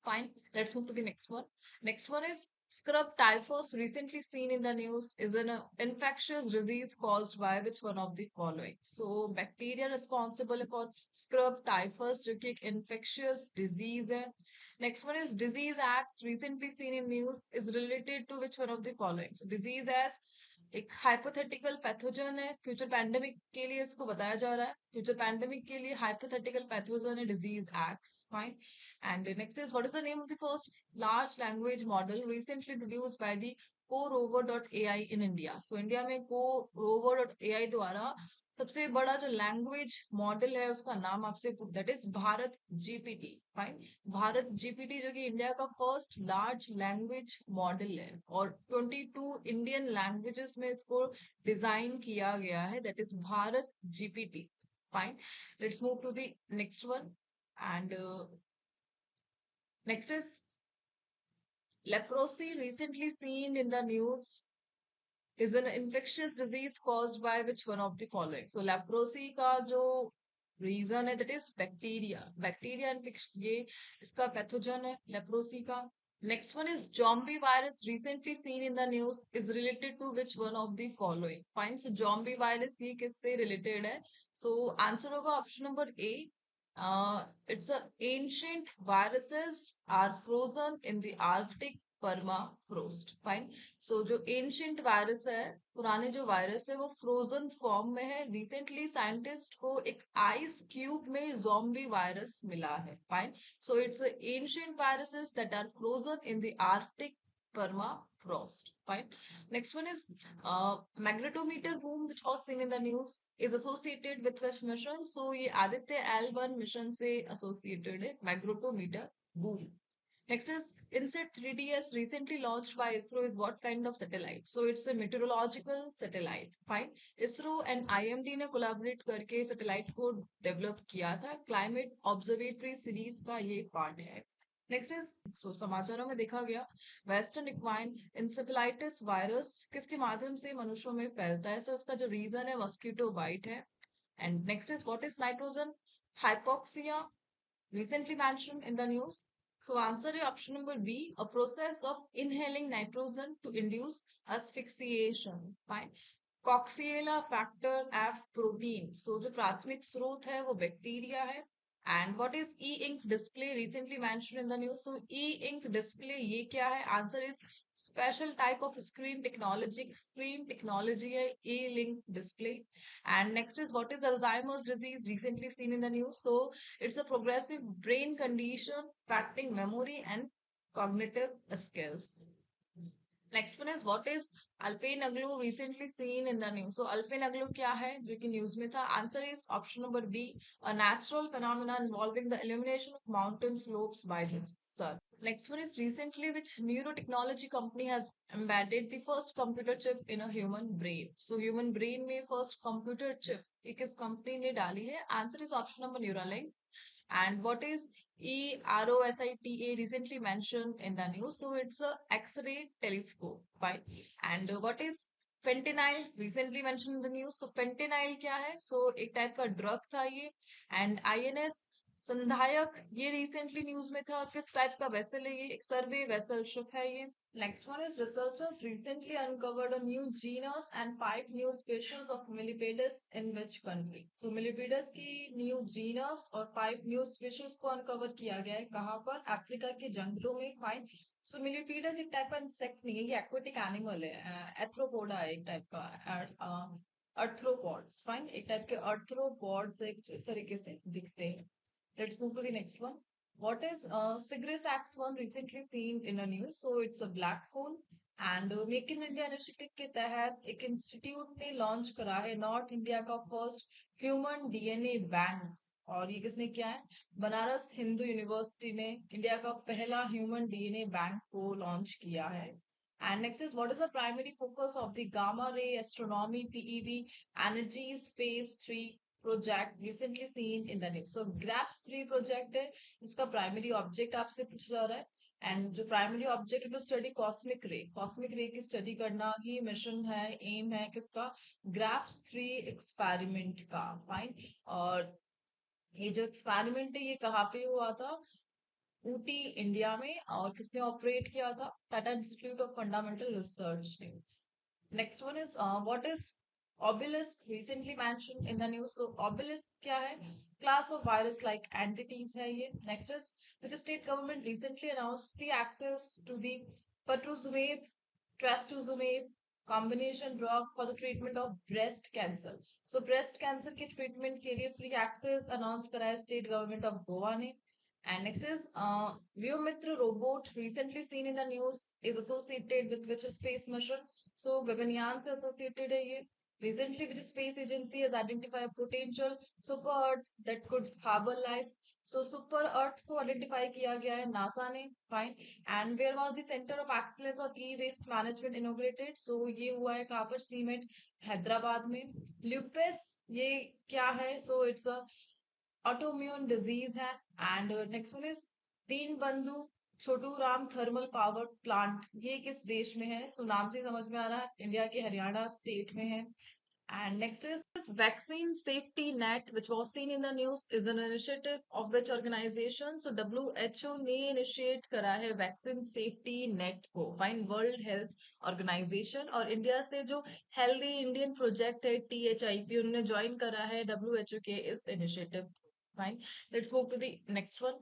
Fine. Let's move to the next one. Next one is scrub typhus, recently seen in the news, is an infectious disease caused by which one of the following? So, bacteria responsible for scrub typhus, जो कि एक infectious disease है. Next one is disease acts, recently seen in news, is related to which one of the following? So, disease as एक हाइपोथेटिकल पैथोजन है फ्यूचर पैंडेमिक के लिए इसको बताया जा रहा है फ्यूचर पैंडेमिक के लिए हाइपोथेटिकल पैथोजन है disease acts fine and next is what is the name of the first large language model recently introduced by the CoRover.ai in India so India में CoRover.ai द्वारा सबसे बड़ा जो लैंग्वेज मॉडल है उसका नाम आपसे that is Bharat GPT fine Bharat GPT जो कि इंडिया का फर्स्ट लार्ज लैंग्वेज मॉडल है और 22 इंडियन लैंग्वेजेस में इसको डिजाइन किया गया है that is Bharat GPT fine let's move to the next one and next is leprosy recently seen in the news is an infectious disease caused by which one of the following? So leprosy का जो reason है that is bacteria. Bacteria infection ये इसका pathogen है leprosy का. Next one is zombie virus recently seen in the news is related to which one of the following? Fine. So zombie virus ये किससे related है? So answer होगा option number A. It's a ancient viruses are frozen in the Arctic permafrost. Fine. सो जो एंशियंट वायरस है पुराने जो वायरस है वो फ्रोजन फॉर्म में है रिसेंटली साइंटिस्ट को एक आइस क्यूब में ज़ॉम्बी वायरस मिला है fine so it's ancient viruses that are frozen in the Arctic permafrost fine next one is magnetometer boom which was seen in the news is associated with which mission so ये आदित्य L1 मिशन से associated है magnetometer boom. Next is INSET 3DS recently launched by ISRO is what kind of satellite? So it's a meteorological satellite. Fine. ISRO and IMD ने collaborate करके satellite को develop किया था. Climate Observatory series का ये part है. Next is so समाचारों में देखा गया वेस्टर्न इक्वाइन इंसेफेलाइटिस वायरस किसके माध्यम से मनुष्यों में फैलता है सो इसका जो रीजन है मस्कीटो बाइट है and next is what is nitrogen hypoxia recently mentioned in the news. So answer is option number B, a process of inhaling nitrogen to induce asphyxiation. Fine. Coxiella factor F protein. So जो प्राथमिक स्रोत है वो बैक्टीरिया है. And what is e-ink display recently mentioned in the news? So e-ink display ये क्या है? Answer is special type of screen technology. Screen technology है e-link display. And next is what is Alzheimer's disease recently seen in the news? So it's a progressive brain condition affecting memory and cognitive skills. Next one is what is alpenglow recently seen in the news so alpenglow क्या है जो कि न्यूज में था answer is option number B a natural phenomena involving the illumination of mountain slopes by the sun. Next one is recently which neurotechnology company has embedded the first computer chip in a human brain. So human brain में first computer chip एक इस company ने डाली है. Answer is option number Neuralink. And what is EROSITA recently mentioned in the news? So it's a X-ray telescope. Fine. And what is fentanyl recently mentioned in the news? So fentanyl क्या है? So एक टाइप का ड्रग था ये. And INS संधायक ये रिसेंटली न्यूज में था और किस टाइप का वेसल है ये एक सर्वे वेसल शिप है ये next one is researchers recently uncovered a new genus and 5 new species of millipedes in which country so millipedes की न्यू जीनस और 5 न्यू स्पीशीज को अनकवर किया गया है कहाँ पर अफ्रीका के जंगलों में फाइन सो मिलिपेडस एक टाइप का इंसेक्ट नहीं है ये एक्वेटिक एनिमल है एथ्रोपोडा है एक टाइप का अर्थ्रोपॉड्स फाइन एक टाइप के अर्थ्रोपॉड्स इस तरीके से दिखते हैं. Let's move to the next one. What is Cygnus X1 recently seen in a news? So it's a black hole and Make in India initiative के तहत एक इंस्टीट्यूट ने लॉन्च करा है नॉर्थ इंडिया का फर्स्ट ह्यूमन डीएनए बैंक और ये किसने किया है बनारस हिंदू यूनिवर्सिटी ने इंडिया का पहला ह्यूमन डीएनए बैंक को लॉन्च किया है. And next is what is the primary focus of the Gamma Ray Astronomy PEV Energy Space 3 project recently seen in the news so GRAPES 3 project है इसका प्राइमरी ऑब्जेक्ट आपसे पूछा जा रहा है एंड जो primary object to study cosmic ray की स्टडी करना ही मिशन है, एम है किसका, ग्राफ्स 3 एक्सपेरिमेंट का। फाइन। और ये जो एक्सपेरिमेंट है ये कहाँ पे हुआ था, ऊटी इंडिया में, और किसने ऑपरेट किया था, Tata institute of fundamental research ने। Next one is what is obelisk, recently mentioned in the news. So obelisk क्या है, class of virus like entities है ये। Next is which state government recently announced free access to the pertuzumab trastuzumab combination drug for the treatment of breast cancer. So breast cancer के treatment के लिए free access announce करा है state government of गोवा ने। And next is Vyomitra robot recently seen in the news is associated with which space mission. So Gaganyaan से associated है ये। Recently, which space agency has identified a potential super Earth that could harbor life. So super Earth को identify किया गया है नासा ने। Fine. And where was the Center of Excellence on E-Waste Management inaugurated? So ये हुआ है कहाँ पर, सीमेंट हैदराबाद में। Lupus ये क्या है? So it's a autoimmune disease है। एंड नेक्स्ट वन इज दीन बंधु Chhotu Ram thermal power plant, ये किस देश में है? सो नाम से समझ में आ रहा है इंडिया के हरियाणा स्टेट में है। And next is vaccine safety net, which was seen in the news, is an initiative of which organization? So WHO ने initiate करा है vaccine safety net को, फाइन, वर्ल्ड हेल्थ ऑर्गेनाइजेशन। और इंडिया से जो हेल्दी इंडियन प्रोजेक्ट है THIP, उन्होंने ज्वाइन करा है WHO के इस initiative. Fine. Let's move to the next one.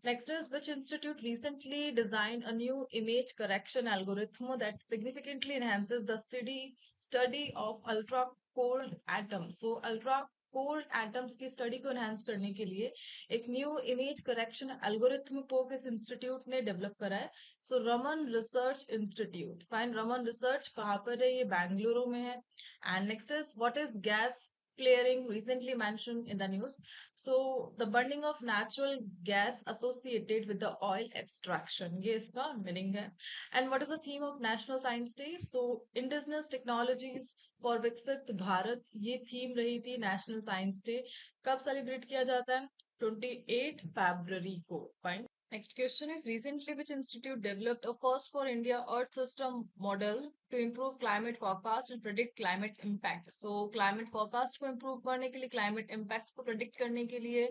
Next is which institute recently designed a new image correction algorithm that significantly enhances the study of ultra cold atoms. So ultra cold atoms की स्टडी को एनहांस करने के लिए एक न्यू इमेज करेक्शन एल्गोरिथम को किस इंस्टीट्यूट ने डेवलप करा है? So Raman research institute. Fine, Raman research कहाँ पर है? ये बेंगलुरु में है। And next is what is gas flaring, recently mentioned in the news. So the burning of natural gas associated with the oil extraction, ये इसका मीनिंग है। And what is the theme of National Science Day? So indigenous technologies for विकसित भारत, ये थीम रही थी नेशनल साइंस डे। कब सेलिब्रेट किया जाता है? 28 फरवरी को। Fine. Next question is recently which institute developed a first for India Earth system model to improve climate forecast and predict climate impact. So climate forecast को improve करने के लिए, climate impact को predict करने के लिए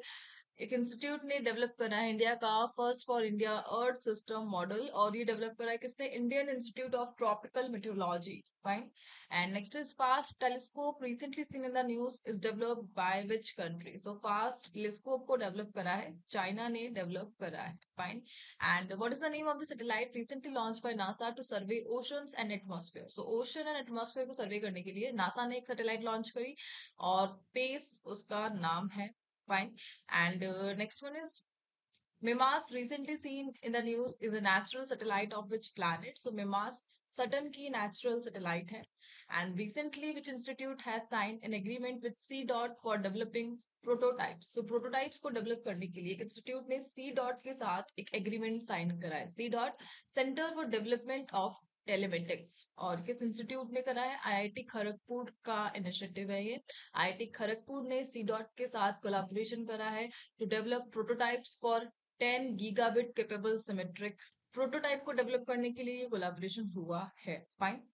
एक इंस्टीट्यूट ने डेवलप करा है इंडिया का first for India earth system model. और ये डेवलप करा है किसने? Indian institute of tropical meteorology. Fine. And next is FAST telescope recently seen in the news is developed by which country? So FAST telescope को डेवलप करा है चाइना ने डेवलप करा है। Fine. And what is the name of the satellite recently launch by NASA to survey oceans and atmosphere? So ocean and atmosphere को सर्वे करने के लिए नासा ने एक सैटेलाइट लॉन्च करी और पेस उसका नाम है। Fine. And next one is MIMAS, recently seen in the news, is a natural satellite of which planet? So MIMAS Saturn की natural satellite है। And recently which institute has signed an agreement with C dot for developing prototypes? So prototypes को develop करने के लिए एक institute ने C dot के साथ एक agreement sign करा है। C dot Center for Development of telematics. और किस इंस्टीट्यूट ने करा है? आईआईटी खड़गपुर का इनिशिएटिव है ये। आईआईटी खड़गपुर ने सी डॉट के साथ कोलैबोरेशन करा है to develop prototypes for 10 gigabit capable symmetric. Prototype को डेवलप करने के लिए ये कोलैबोरेशन हुआ है। फाइन।